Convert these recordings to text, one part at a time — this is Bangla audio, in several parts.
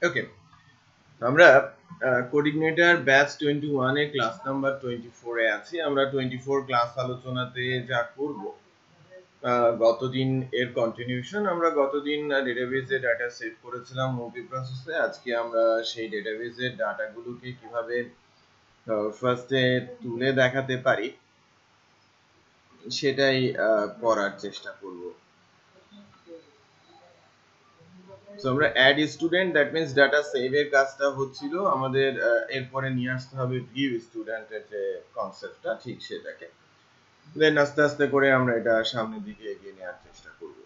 ওকে, আমরা কোঅর্ডিনেটর ব্যাচ 21 এ ক্লাস নাম্বার 24 এ আছি। আমরা 24 ক্লাস আলোচনাতে যা করব, গতদিন এর কন্টিনিউশন। আমরা গতদিন ডেটাবেজে ডাটা সেভ করেছিলাম মুভি প্রসেসে। আজকে আমরা সেই ডেটাবেজের ডাটাগুলোকে কিভাবে ফার্স্টে তুলে দেখাতে পারি সেটাই করার চেষ্টা করব। সো আমরা add student, that means data save এর কাজটা হচ্ছিল আমাদের। এরপরে নিয়ে আসতে হবে ভিউ স্টুডেন্টের যে কনসেপ্টটা, ঠিক সেটাকে। দেন আস্তে আস্তে করে আমরা এটা সামনের দিকে এগিয়ে নেওয়ার চেষ্টা করব।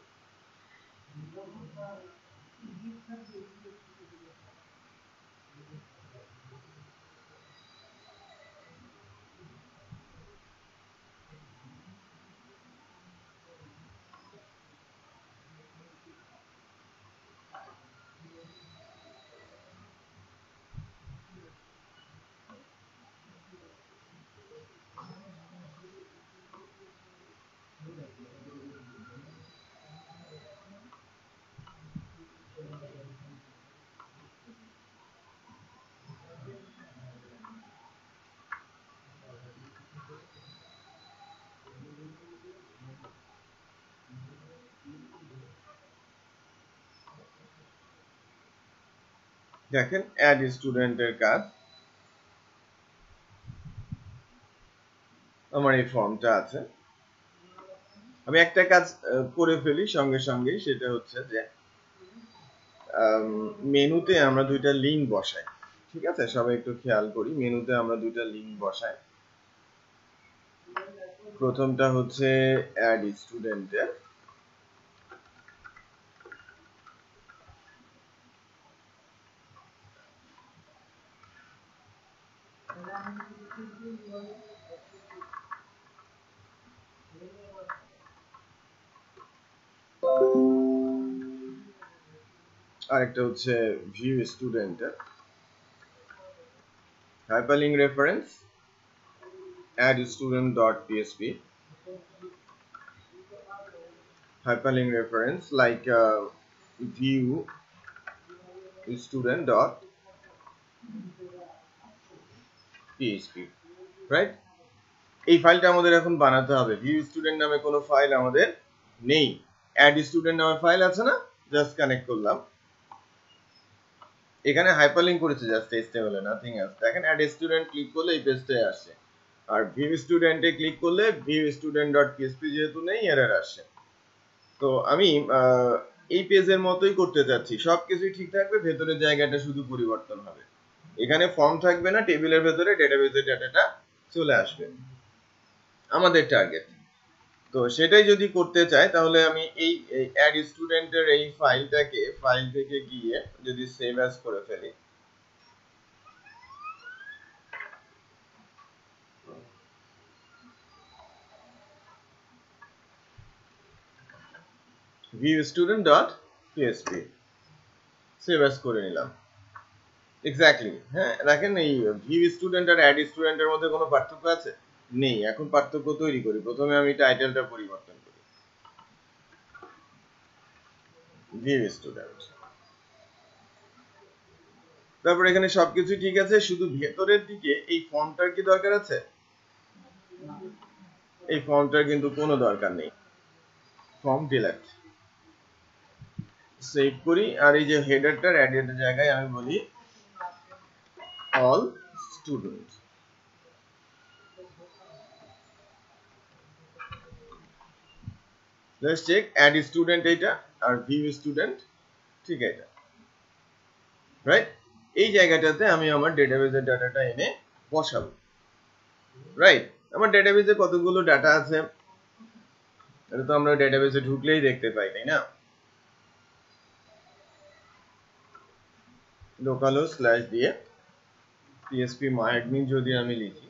দেখেন অ্যাড স্টুডেন্টের কাজ, আমার এই ফর্মটা আছে। আমি একটা কাজ করে ফেলি সঙ্গে সঙ্গেই, সেটা হচ্ছে যে মেনুতে আমরা দুইটা লিঙ্ক বসাই। ঠিক আছে, সবাই একটু খেয়াল করি, মেনুতে আমরা দুইটা লিঙ্ক বসাই। প্রথমটা হচ্ছে অ্যাড স্টুডেন্টের, আরেকটা হচ্ছে ভিউ স্টুডেন্টের। hyperlink reference add student dot php, hyperlink reference like view student dot php, right? এই ফাইলটা আমাদের এখন বানাতে হবে। ভিউ স্টুডেন্ট নামে কোনো ফাইল আমাদের নেই, অ্যাড স্টুডেন্ট নামে ফাইল আছে না, জাস্ট কানেক্ট করলাম। এখানে হাইপারলিংক করেছে জাস্ট html এ, নাথিং এলস। দেখেন অ্যাড স্টুডেন্ট ক্লিক করলে এই পেজটায় আসে, আর ভিউ স্টুডেন্টে ক্লিক করলে ভিউ স্টুডেন্ট ডট পিএসপি যেহেতু নেই, এরর আসে। তো আমি এই পেজের মতোই করতে চাচ্ছি, সবকিছুই ঠিক থাকবে, ভেতরের জায়গাটা শুধু পরিবর্তন হবে। এখানে ফর্ম থাকবে না, টেবিলের ভেতরে ডেটাবেজের ডাটাটা চলে আসবে, আমাদের টার্গেট। তো সেটাই যদি করতে চাই, তাহলে আমি এই অ্যাড স্টুডেন্টের এই ফাইলটাকে ফাইল থেকে গিয়ে যদি সেভ অ্যাজ করে ফেলি, view student dot PSP save as করে নিলাম। এক্স্যাক্টলি, হ্যাঁ দেখেন এই ভিউ স্টুডেন্ট আর অ্যাড স্টুডেন্টের মধ্যে কোনো পার্থক্য আছে? নেই। এখন পার্থক্য তৈরি করি। প্রথমে আমি টাইটেলটা পরিবর্তন করি, ভিউ স্টুডেন্ট। তারপর এখানে সবকিছু ঠিক আছে, শুধু ভেতরের দিকে এই ফর্মটার কি দরকার আছে? এই ফর্মটার কিন্তু কোনো দরকার নেই, ফর্ম ডিলিট। সেভ করি, আর এই যে হেডারটার অ্যাডের জায়গায় আমি বলি all student. Let's check, add student এইটা, আর ভিউ স্টুডেন্ট ঠিক এটা, রাইট? এই জায়গাটাতে আমি আমার ডেটাবেজের ডাটাটা এনে বসাবো, রাইট? আমার ডেটাবেজে কতগুলো ডাটা আছে এটা তো আমরা ডেটাবেজে ঢুকলেই দেখতে পাই, তাই না? লোকালো স্ল্যাশ দিয়ে পিএসপি মাইডমিন যদি আমি লিখি,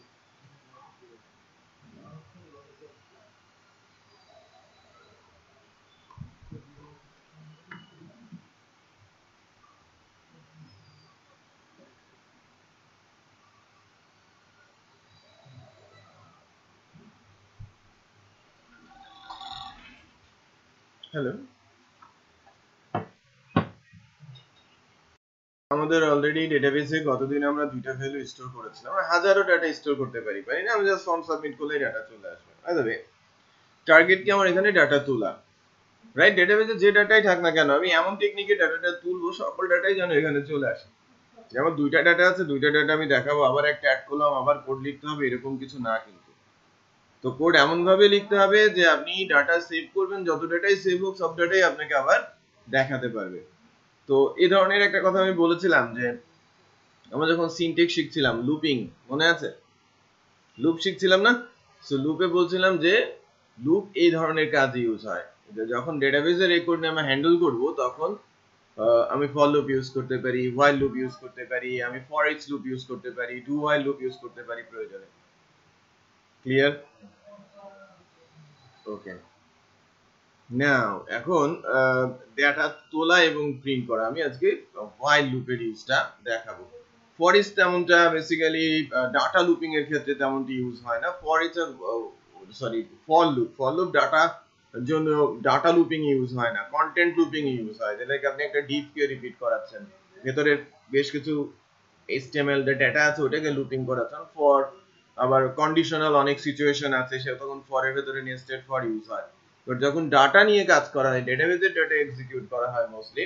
হ্যালো, আমাদের অলরেডি ডেটাবেসে গতদিন আমরা দুইটা ভ্যালু স্টোর করেছিলাম, আমরা হাজারো ডাটা স্টোর করতে পারি না, আমি জাস্ট ফর্ম সাবমিট করলেই ডাটা চলে আসবে। বাই দ্য ওয়ে, টার্গেট কি আমার এখানে ডাটা তোলা, রাইট? ডেটাবেসে যে ডাটাই থাক না কেন আমি এমন টেকনিকে ডাটাটা তুলবো সকল ডাটাই যেন এখানে চলে আসে। যেমন দুইটা ডাটা আছে, দুইটা ডাটা আমি দেখাবো, আবার একটা অ্যাড করলাম, আবার কোড লিখতে হবে, এরকম কিছু না কিন্তু। তো কোড এমন ভাবে লিখতে হবে যে আপনি ডাটা সেভ করবেন, যত ডাটাই সেভ হোক সব ডাটাই আপনাকে আবার দেখাতে পারবে। তো এই ধরনের একটা কথা আমি বলেছিলাম যে আমরা যখন সিনট্যাক্স শিখছিলাম, লুপিং মনে আছে? লুপ শিখছিলাম না? সো লুপে বলছিলাম যে লুপ এই ধরনের কাজে ইউজ হয়, যখন ডেটাবেসের রেকর্ড নিয়ে আমরা হ্যান্ডেল করব তখন আমি ফর লুপ ইউজ করতে পারি, হোয়াইল লুপ ইউজ করতে পারি, আমি ফর ইচ লুপ ইউজ করতে পারি, ডু হোয়াইল লুপ ইউজ করতে পারি প্রয়োজনে। ক্লিয়ার? ওকে, নাও এখন ডাটা তোলা এবং প্রিন্ট করা আমি আজকে হোয়াইল লুপের ইউজটা দেখাবো। ফর ইচ তেমনটা বেসিক্যালি ডাটা লুপিং এর ক্ষেত্রে তেমনটি ইউজ হয় না। For each for loop data জন্য ডাটা লুপিং ইউজ হয় না, কন্টেন্ট লুপিং ইউজ হয়। যেটাকে আপনি একটা ডিপ কে রিপিট করাচ্ছেন, ভেতরের বেশ কিছু HTML ডেটা আছে ওটাকে লুপিং করাচ্ছেন। ফর আবার কন্ডিশনাল অনেক সিচুয়েশন আছে, সে তখন ফর এর ভেতরে নেস্টেড ফর ইউজ হয়। বাট যখন ডাটা নিয়ে কাজ করা হয়, ডেটাবেসের ডাটা এক্সিকিউট করা হয় মোস্টলি,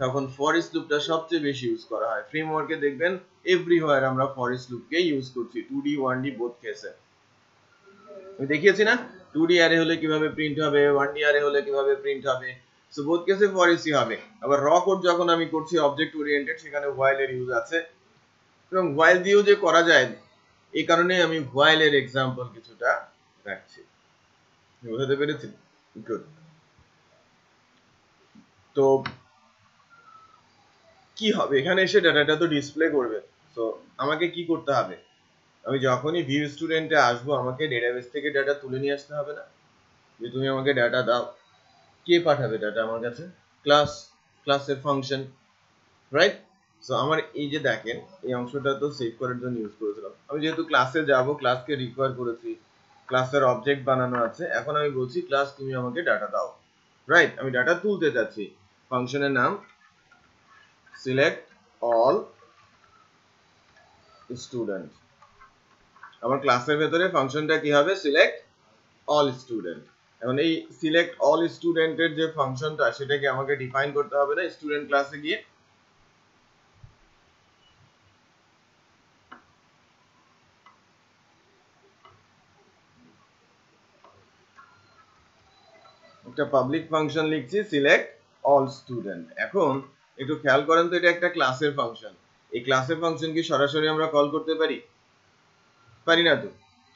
তখন ফর ইচ লুপটা সবচেয়ে বেশি ইউজ করা হয়। ফ্রেমওয়ার্কে দেখবেন এভরিহোয়ার আমরা ফর ইচ লুপকে ইউজ করছি, 2D 1D বোথ কেসে। আমি দেখিয়েছি না 2D অ্যারে হলে কিভাবে প্রিন্ট হবে, 1D অ্যারে হলে কিভাবে প্রিন্ট হবে। সো বোথ কেসে ফর ইচই হবে। আবার র কোড যখন আমি করছি অবজেক্ট ওরিয়েন্টেড, সেখানে হোয়াইল এর ইউজ আছে, এবং হোয়াইল দিয়েও যে করা যায় এই কারণে আমি হোয়াইল এর এক্সাম্পল কিছুটা রাখছি। বুঝতে পেরেছি? গুড। তো কি হবে এখানে এসে ডাটাটা তো ডিসপ্লে করবে। তো আমাকে কি করতে হবে? আমি যখনই ভিউ স্টুডেন্টে আসবো আমাকে ডেটাবেস থেকে ডাটা তুলে নিয়ে আসতে হবে না? যে তুমি আমাকে ডাটা দাও, কে পাঠাবে ডাটা আমার কাছে? ক্লাসের ফাংশন, রাইট? সো আমার এই যে দেখেন এই অংশটা তো সেভ করার জন্য ইউজ করেছিলাম। আমি যেহেতু ক্লাসে যাব, ক্লাসকে রিকোয়ার করেছি, ক্লাসের অবজেক্ট বানানো আছে, এখন আমি বলছি ক্লাস তুমি আমাকে ডাটা দাও, রাইট? আমি ডাটা তুলতে যাচ্ছি। ফাংশনের নাম সিলেক্ট অল স্টুডেন্ট। আমার ক্লাসের ভেতরে ফাংশনটা কি হবে? Select all student. এখন এই সিলেক্ট অল স্টুডেন্টের যে ফাংশনটা সেটাকে আমাকে ডিফাইন করতে হবে না স্টুডেন্ট ক্লাসে গিয়ে? একটা পাবলিক ফাংশন লিখছি সিলেক্ট অল স্টুডেন্ট। এখন একটু খেয়াল করেন তো, এটা একটা ক্লাসের ফাংশন। এই ক্লাসের ফাংশন কি সরাসরি আমরা কল করতে পারি? পারি না। তো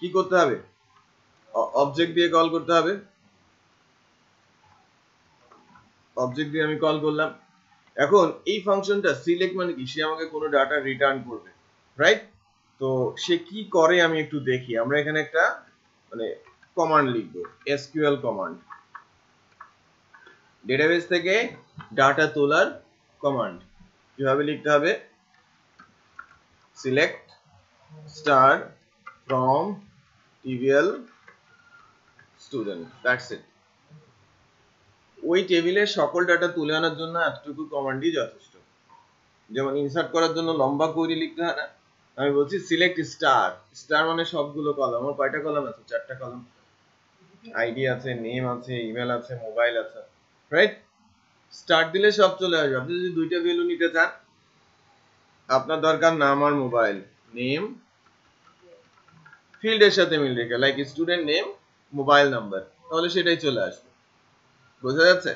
কি করতে হবে? অবজেক্ট দিয়ে কল করতে হবে। অবজেক্ট দিয়ে আমি কল করলাম। এখন এই ফাংশনটা সিলেক্ট মানে কি? সে আমাকে কোনো ডাটা রিটার্ন করবে, রাইট? তো সে কি করে আমি একটু দেখি। আমরা এখানে একটা মানে কমান্ড লিখবো, এসকিউএল কমান্ড, ডেটাবেস থেকে ডাটা তোলার কমান্ড। কিভাবে লিখতে হবে? Select star from TBL student, that's it. ওই টেবিলের সকল ডাটা তুলে আনার জন্য এতটুকু কমান্ডই যথেষ্ট। যেমন ইনসার্ট করার জন্য লম্বা কোয়েরি লিখতে হয় না, আমি বলছি সিলেক্ট স্টার। স্টার মানে সবগুলো কলাম। আমার কয়টা কলাম আছে? 4টা কলাম। আইডি আছে, নেম আছে, ইমেল আছে, মোবাইল আছে, রাইট? স্টার্ট দিলে সব চলে আসবে। আপনি যদি দুইটা ভ্যালু নিতে চান, আপনার দরকার নাম আর মোবাইল, নেম ফিল্ডের সাথে মিল রেখে, like student name mobile number, তাহলে সেটাই চলে আসবে। বোঝা যাচ্ছে?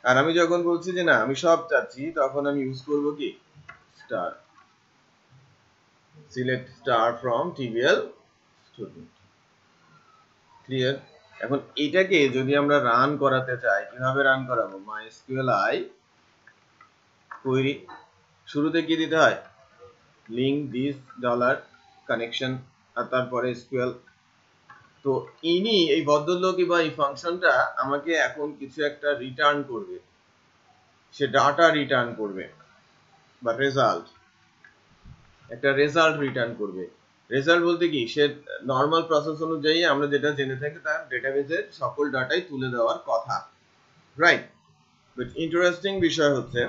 আর আমি যখন বলছি যে না আমি সব চাচ্ছি, তখন আমি ইউজ করব কি? Star, select star from TBL student. Clear? এখন এটাকে যদি আমরা রান করাতে চাই, কিভাবে রান করাবো? MySQLi কোয়েরি, শুরুতে কি দিতে হয়? লিঙ্ক দিস ডলার কানেকশন, আর তারপরে SQL। তো ইনি এই ভদ্রলোক বা এই ফাংশনটা আমাকে এখন কিছু একটা রিটার্ন করবে, সে ডাটা রিটার্ন করবে বা রেজাল্ট, একটা রেজাল্ট রিটার্ন করবে। রেজাল্ট বলতে কি? সে নর্মাল প্রসেস অনুযায়ী আমরা যেটা জেনে থাকি তার ডেটাবেসের সকল ডাটাই তুলে দেওয়ার কথা, রাইট? বাট ইন্টারেস্টিং বিষয় হচ্ছে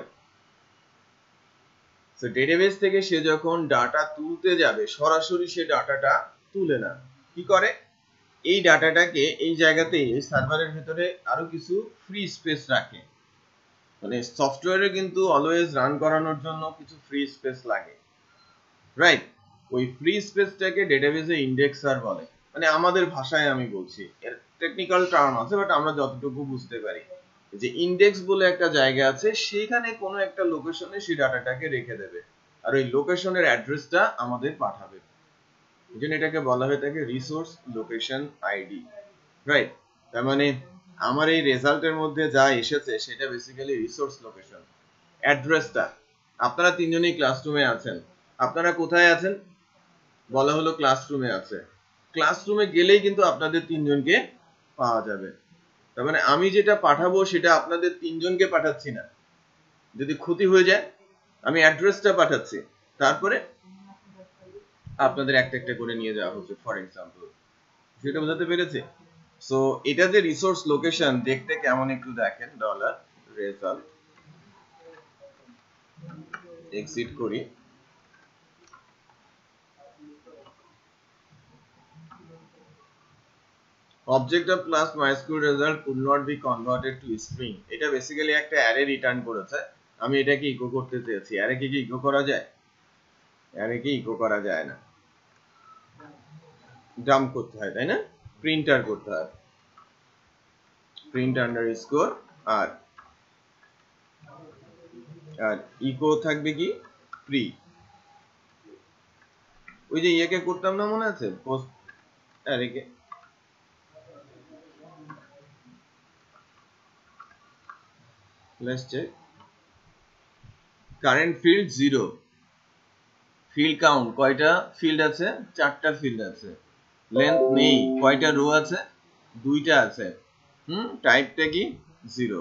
সো ডেটাবেস থেকে সে যখন ডাটা তুলতে যাবে সরাসরি সে ডাটাটা তুলে না, কি করে এই ডাটাটাকে এই জায়গাতে এই সার্ভারের ভিতরে আরো কিছু ফ্রি স্পেস রাখে। মানে সফটওয়্যারে কিন্তু অলওয়েজ রান করানোর জন্য কিছু ফ্রি স্পেস লাগে, রাইট? ওই ফ্রি স্পেসটাকে ডেটাবেসে ইন্ডেক্সার বলে। মানে আমাদের ভাষায় আমি বলছি, এর টেকনিক্যাল টার্ম আছে বাট আমরা যতটুকু বুঝতে পারি যে ইন্ডেক্স বলে একটা জায়গা আছে, সেখানে কোনো একটা লোকেশনে সেই ডাটাটাকে রেখে দেবে আর ওই লোকেশনের অ্যাড্রেসটা আমাদের পাঠাবে। এই জন্য এটাকে বলা হয়ে থাকে রিসোর্স লোকেশন আইডি, রাইট? তার মানে আমার এই রেজাল্টের মধ্যে যা এসেছে সেটা বেসিক্যালি রিসোর্স লোকেশন অ্যাড্রেসটা। আপনারা তিনজনই ক্লাসরুমে আছেন, আপনারা কোথায় আছেন? বলা হলো ক্লাসরুমে আছে। ক্লাসরুমে গেলেই কিন্তু আপনাদের তিনজনকে পাওয়া যাবে। তার মানে আমি যেটা পাঠাবো সেটা আপনাদের তিনজনকে পাঠাচ্ছি না, যদি ক্ষতি হয়ে যায় আমি অ্যাড্রেসটা পাঠাচ্ছি, তারপরে আপনাদের একটা একটা করে নিয়ে যাওয়া হচ্ছে ফর এক্সাম্পল। সেটা বোঝাতে পেরেছি? সো এটা যে রিসোর্স লোকেশন দেখতে কেমন একটু দেখেন, ডলার রেজাল্ট এক্সিট করি, object of class MySQL result could not be converted to string। এটা বেসিক্যালি একটা অ্যারে রিটার্ন করেছে, আমি এটাকে ইকো করতে চেয়েছি। অ্যারে কি ইকো করা যায়? অ্যারে কি ইকো করা যায় না, ডাম্প করতে হয়, তাই না? প্রিন্টার করতে হয়, প্রিন্ট আন্ডারস্কোর আর আর ইকো থাকবে কি প্রি। ওই যে ইয়েকে করতাম না, মনে আছে? পোস্ট অ্যারেকে let's check current field 0, field count কয়টা ফিল্ড আছে? 4টা ফিল্ড আছে। লেন্থ নেই, কয়টা রো আছে? 2টা আছে। টাইপটা কি 0।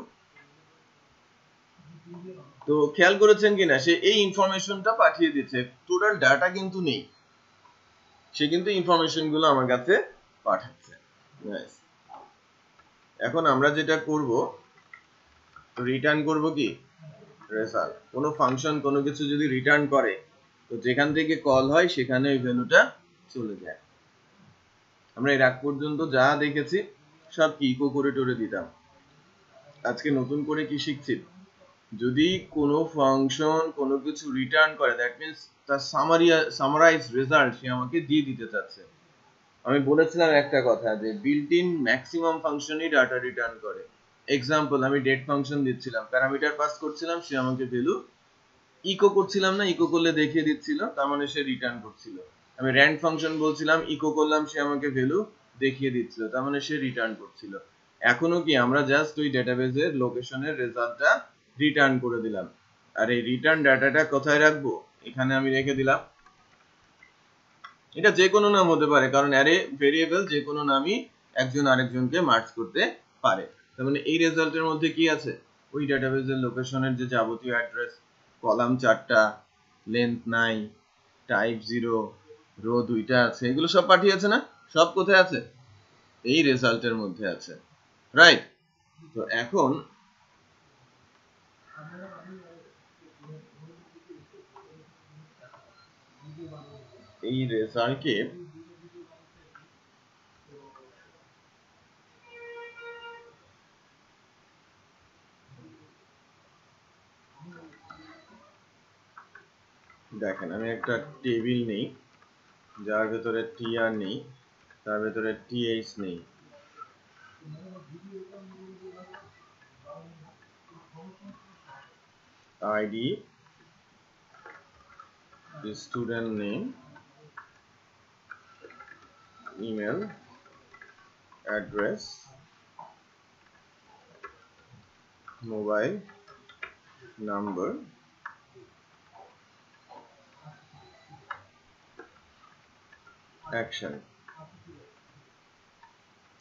তো খেয়াল করেছেন কিনা সে এই ইনফরমেশনটা পাঠিয়ে দিচ্ছে, টোটাল ডাটা কিন্তু নেই, সে কিন্তু ইনফরমেশন গুলো আমার কাছে পাঠাচ্ছে। এখন আমরা যেটা করব, রিটার্ন করব কি রেজাল্ট। কোনো ফাংশন কোনো কিছু যদি রিটার্ন করে তো যেখান থেকে কল হয় সেখানে ওই ভ্যালুটা চলে যায়। আমরা এর আগ পর্যন্ত যা দেখেছি সব কি ইকো করে টোরে দিতাম। আজকে নতুন করে কি শিখছি, যদি কোনো ফাংশন কোনো কিছু রিটার্ন করে দ্যাট মিন্স তার সামারাইজ রেজাল্ট সে আমাকে দিয়ে দিতে চাচ্ছে। আমি বলেছিলাম একটা কথা যে বিল্ট ইন ম্যাক্সিমাম ফাংশনই ডাটা রিটার্ন করে। এক্সাম্পল, আমি ডেট ফাংশন দিচ্ছিলাম, প্যারামিটার পাস করছিলাম, সে আমাকে ভ্যালু ইকো করছিলাম না, ইকো করলে দেখিয়ে দিচ্ছিল, তার মানে সে রিটার্ন করছিল। আমি র্যান্ড ফাংশন বলছিলাম, ইকো করলাম, সে আমাকে ভ্যালু দেখিয়ে দিচ্ছিল, তার মানে সে রিটার্ন করছিল। এখনো কি আমরা জাস্ট ওই ডেটাবেসের লোকেশনের রেজাল্টটা রিটার্ন করে দিলাম, আর এই রিটার্ন ডাটাটা কোথায় রাখবো? এখানে আমি রেখে দিলাম। এটা যে কোনো নাম হতে পারে, কারণ অ্যারে ভেরিয়েবল যে কোনো নামই একজন আরেকজনকে মার্জ করতে পারে। তার মানে এই রেজাল্টের মধ্যে কি আছে? ওই ডেটাবেসের লোকেশনের যে যাবতীয় অ্যাড্রেস, কলাম 4টা, লেন্থ নাই, টাইপ 0, রো 2টা আছে, এগুলো সব পাঠিয়েছে না? সব কোথায় আছে? এই রেজাল্টের মধ্যে আছে, রাইট? তো এখন এই রেজাল্টকে দেখেন, আমি একটা টেবিল নেই যার ভেতরে tr নেই, তার ভেতরে th নেই, id, student name, email address, mobile number, action।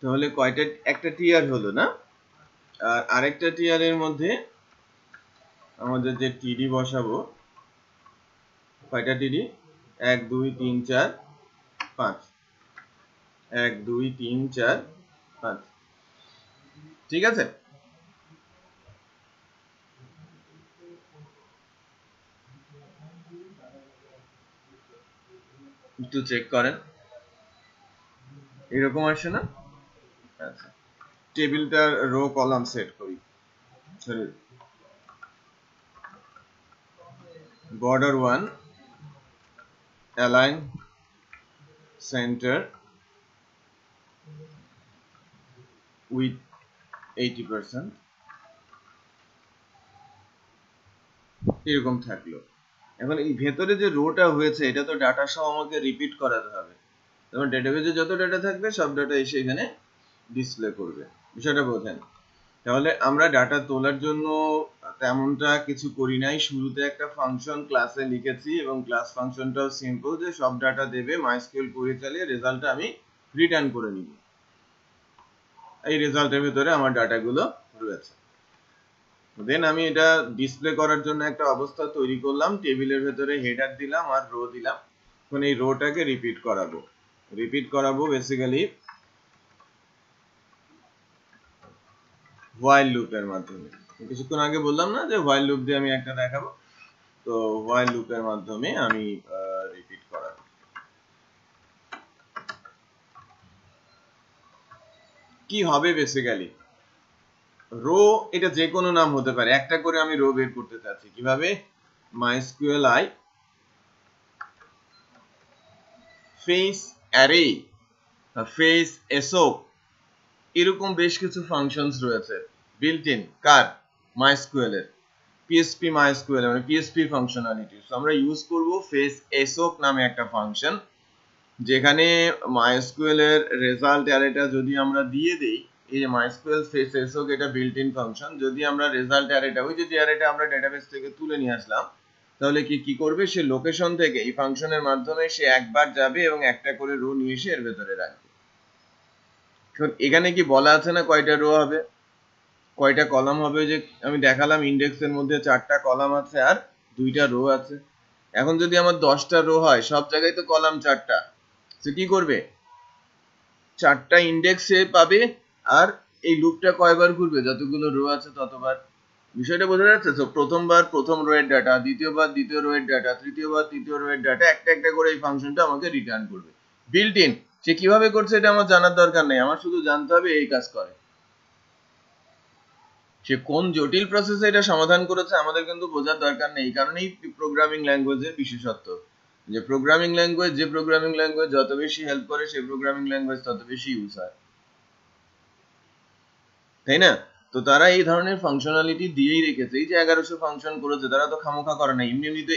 তাহলে কয়টা? একটা টিআর হলো না? আর আরেকটা টিআর এর মধ্যে আমাদের যে টিডি বসাবো, কয়টা টিডি? 1 2 3 4 5, 1 2 3 4 5, ঠিক আছে? একটু চেক করেন, এরকম আসে না? আচ্ছা, টেবিলটার রো কলাম সেট করি, sorry, border 1 align center with 80%, এরকম থাকলো। এখন এই ভেতরে যে রোটা হয়েছে এটা তো ডাটা সহ আমাকে রিপিট করাতে হবে, যেমন ডেটাবেজে যত ডাটা থাকবে সব ডাটা এসে এখানে ডিসপ্লে করবে, বিষয়টা বোঝেন। তাহলে আমরা ডাটা তোলার জন্য তেমনটা কিছু করি নাই, শুরুতে একটা ফাংশন ক্লাসে লিখেছি এবং ক্লাস ফাংশনটাও সিম্পল, যে সব ডাটা দেবে, মাইস্কুয়েল কোয়েরি চালিয়ে রেজাল্টটা আমি রিটার্ন করে নিব। এই রেজাল্টের ভিতরে আমার ডাটাগুলো রয়েছে। দেন আমি এটা ডিসপ্লে করার জন্য একটা অবস্থা তৈরি করলাম, টেবিলের ভেতরে হেডার দিলাম আর রো দিলাম। এখন এই রোটাকে রিপিট করাবো বেসিক্যালি হোয়াইল লুপের মাধ্যমে। কিছুক্ষণ আগে বললাম না যে হোয়াইল লুপ দিয়ে আমি একটা দেখাবো, তো হোয়াইল লুপের মাধ্যমে আমি রিপিট করাবো। কি হবে বেসিক্যালি, রো এটা যে কোনো নাম হতে পারে, একটা করে আমি রো বের করতে চাচ্ছি, কিভাবে? MySQLi face array, face assoc, এরকম বেশ কিছু ফাংশনস রয়েছে বিল্ট ইন, কার? MySQL এর, PHP MySQL মানে PHP ফাংশনালিটি। সো আমরা ইউজ করব face assoc নামে একটা ফাংশন, যেখানে MySQL এর রেজাল্ট অ্যারেটা যদি আমরা দিয়ে দেই, এই যে MySQL face assoc এটা বিল্ট ইন ফাংশন, যদি আমরা রেজাল্ট অ্যারেটা, ওই যে অ্যারেটা আমরা ডেটাবেস থেকে তুলে নিয়ে আসলাম, তাহলে কি করবে, সে লোকেশন থেকে এই ফাংশনের মাধ্যমে সে একবার যাবে এবং একটা করে রো নিয়ে এসে এর ভেতরে রাখবে। এখানে কি বলা আছে না কয়টা রো হবে, কয়টা কলাম হবে? যে আমি দেখালাম ইন্ডেক্সের মধ্যে 4টা কলাম আছে আর 2টা রো আছে। এখন যদি আমার 10টা রো হয়, সব জায়গায় তো কলাম 4টা, সে কি করবে, 4টা ইন্ডেক্স সে পাবে, আর এই লুপটা কয়বার ঘুরবে, যতগুলো রো আছে ততবার। বিষয়টা বোঝা যাচ্ছে? তো প্রথমবার প্রথম রো এর ডাটা, দ্বিতীয়বার দ্বিতীয় রো এর ডাটা, তৃতীয়বার তৃতীয় রো এর ডাটা, একটা একটা করে এই ফাংশনটা আমাকে রিটার্ন করবে বিল্ট ইন। সে কিভাবে করছে এটা আমার জানার দরকার নেই, আমার শুধু জানতে হবে এই কাজ করে। সে কোন জটিল প্রসেসে এটা সমাধান করেছে আমাদের কিন্তু বোঝার দরকার নেই, এই কারণেই প্রোগ্রামিং ল্যাঙ্গুয়েজের বিশেষত্ব, যে প্রোগ্রামিং ল্যাঙ্গুয়েজ যত বেশি হেল্প করে, সেই প্রোগ্রামিং ল্যাঙ্গুয়েজ তত বেশি ইউজ হয়, তাই না? তো তারা এই ধরনের ফাংশনালিটি দিয়েই রেখেছে। এই যে 1100 ফাংশন করেছে, তারা তো খামোখা করে না, এমনি এমনিতে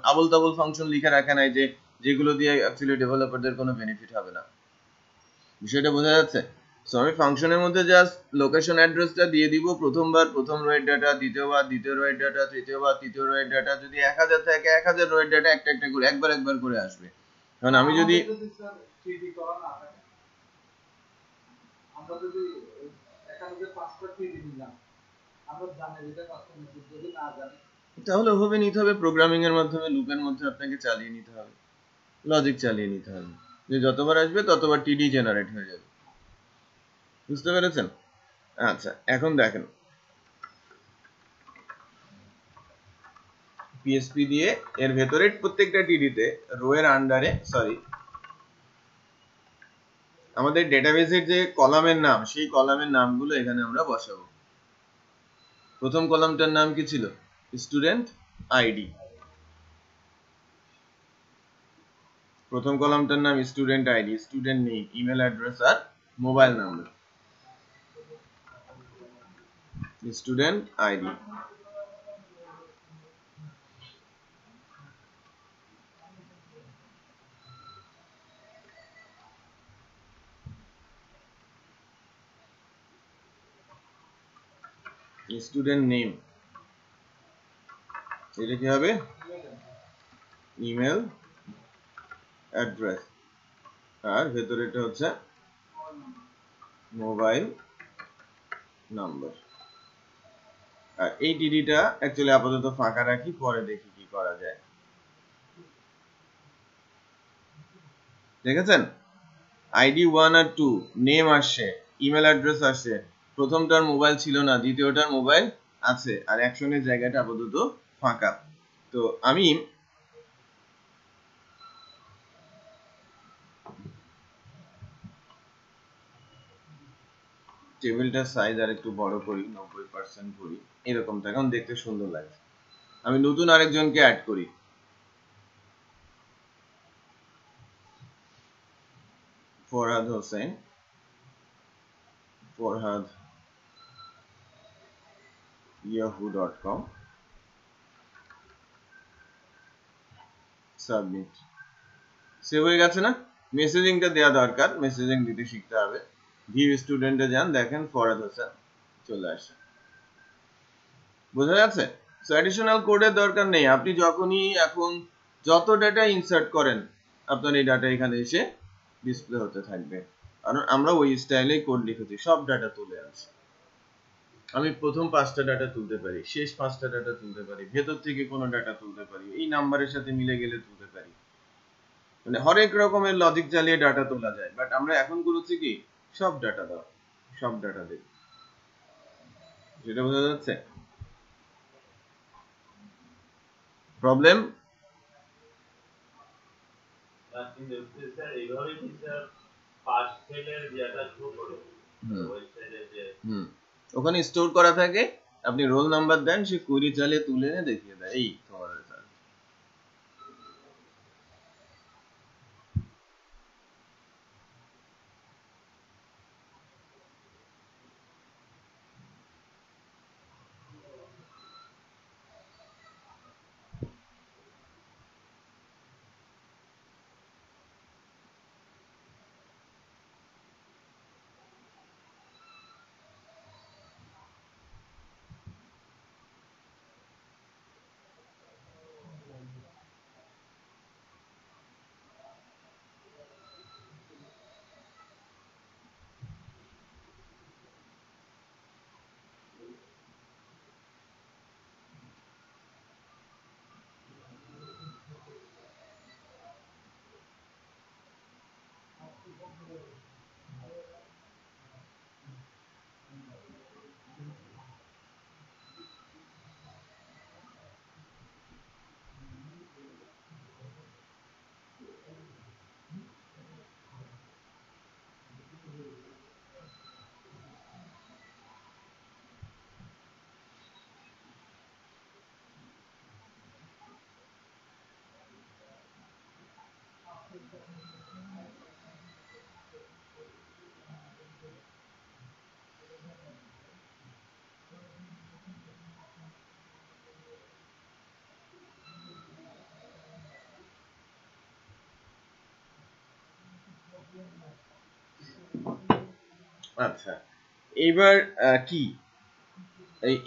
আবল তাবল ফাংশন লিখে রাখে নাই যে যেগুলো দিয়ে অ্যাকচুয়ালি ডেভেলপারদের কোনো বেনিফিট হবে না। বিষয়টা বোঝা যাচ্ছে? সো আমি ফাংশনের মধ্যে জাস্ট লোকেশন অ্যাড্রেসটা দিয়ে দিব, প্রথমবার প্রথম রো এর ডাটা, দ্বিতীয়বার দ্বিতীয় রো এর ডাটা, তৃতীয়বার তৃতীয় রো এর ডাটা, যদি 1000 থাকে 1000 রো এর ডাটা একটা একটা করে একবার করে আসবে। কারণ আমি যদি তাহলে ওভাবে নিতে হবে, প্রোগ্রামিং এর মাধ্যমে লুপের মধ্যে আপনাকে চালিয়ে নিতে হবে, লজিক চালিয়ে নিতে হবে, যে যতবার আসবে ততবার টিডি জেনারেট হয়ে যাবে। বুঝতে পেরেছেন? আচ্ছা, এখন দেখেন পিএসপি দিয়ে এর ভেতরে প্রত্যেকটা টিডিতে রো এর আন্ডারে, সরি, আমাদের ডেটাবেসের যে কলামের নাম, সেই কলামের নামগুলো এখানে আমরা বসাবো। প্রথম কলামটার নাম কি ছিল? Student ID. প্রথম কলামটার নাম student ID, student name, email address আর mobile number. Student ID. Student name, এটা কি হবে? ইমেল অ্যাড্রেস, আর ভেতরেটা হচ্ছে মোবাইল নাম্বার। আর এই টিডিটা অ্যাকচুয়ালি আপাতত ফাঁকা রাখি, পরে দেখি কি করা যায়। দেখেছেন? আইডি 1 আর 2, নেম আসছে, ইমেল অ্যাড্রেস আসছে, প্রথমটার মোবাইল ছিল না, দ্বিতীয়টার মোবাইল আছে, আর অ্যাকশনের জায়গাটা আপাতত ফাঁকা। তো আমি টেবিলটার সাইজ আর একটু বড় করি, 90% করি, এরকম থাকে, এখন দেখতে সুন্দর লাগে। আমি নতুন আরেকজনকে অ্যাড করি, Farhad Hossain, Farhad yahoo.com, submit. Save হয়ে গেছে না? মেসেজিংটা দেওয়া দরকার, মেসেজিং দিতে শিখতে হবে। ভিউ স্টুডেন্টে যান, দেখেন ফরহাদ হোসেন চলে আসে, বোঝা যাচ্ছে? সো অ্যাডিশনাল কোডের দরকার নেই, আপনি যখনই এখন যত ডাটা ইনসার্ট করেন আপনার এই ডাটা এখানে এসে ডিসপ্লে হতে থাকবে, কারণ আমরা ওই স্টাইলেই কোড লিখেছি, সব ডাটা তুলে আনছি। আমি প্রথম 5টা ডাটা তুলতে পারি, শেষ 5টা ডাটা তুলতে পারি, ভেতর থেকে কোনো ডাটা তুলতে পারি, এই নাম্বারের সাথে মিলে গেলে তুলতে পারি, মানে হরেক রকমের লজিক চালিয়ে ডাটা তোলা যায়। বাট আমরা এখন করেছি কি, সব ডাটা দাও, সব ডাটা দেব, যেটা বোঝা যাচ্ছে? প্রবলেম? ওখানে স্টোর করা থাকে, আপনি রোল নাম্বার দেন, সে কোয়েরি চালিয়ে তুলে এনে দেখিয়ে দেয়, এই তোমার রেজাল্ট। আচ্ছা, এইবার কি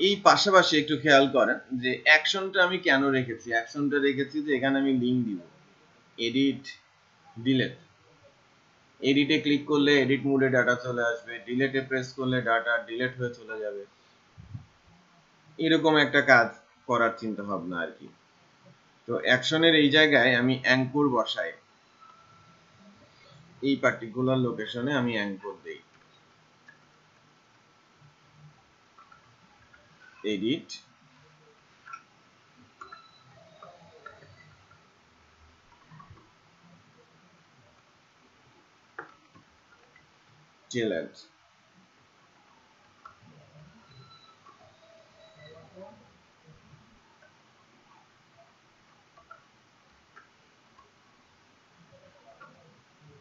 এই পাশাপাশি একটু খেয়াল করেন যে অ্যাকশনটা আমি কেন রেখেছি, অ্যাকশনটা রেখেছি যে এখানে আমি লিঙ্ক দিব, এডিট ডিলেট, এডিটে ক্লিক করলে এডিট মোডে ডাটা চলে আসবে, ডিলেটে প্রেস করলে ডাটা ডিলেট হয়ে চলে যাবে, এরকম একটা কাজ করার চিন্তা ভাবনা আর কি। তো অ্যাকশনের এই জায়গায় আমি অ্যাঙ্কর বসাই, এই পার্টিকুলার লোকেশনে আমি অ্যাঙ্কর দেই, এডিট ডিলেট,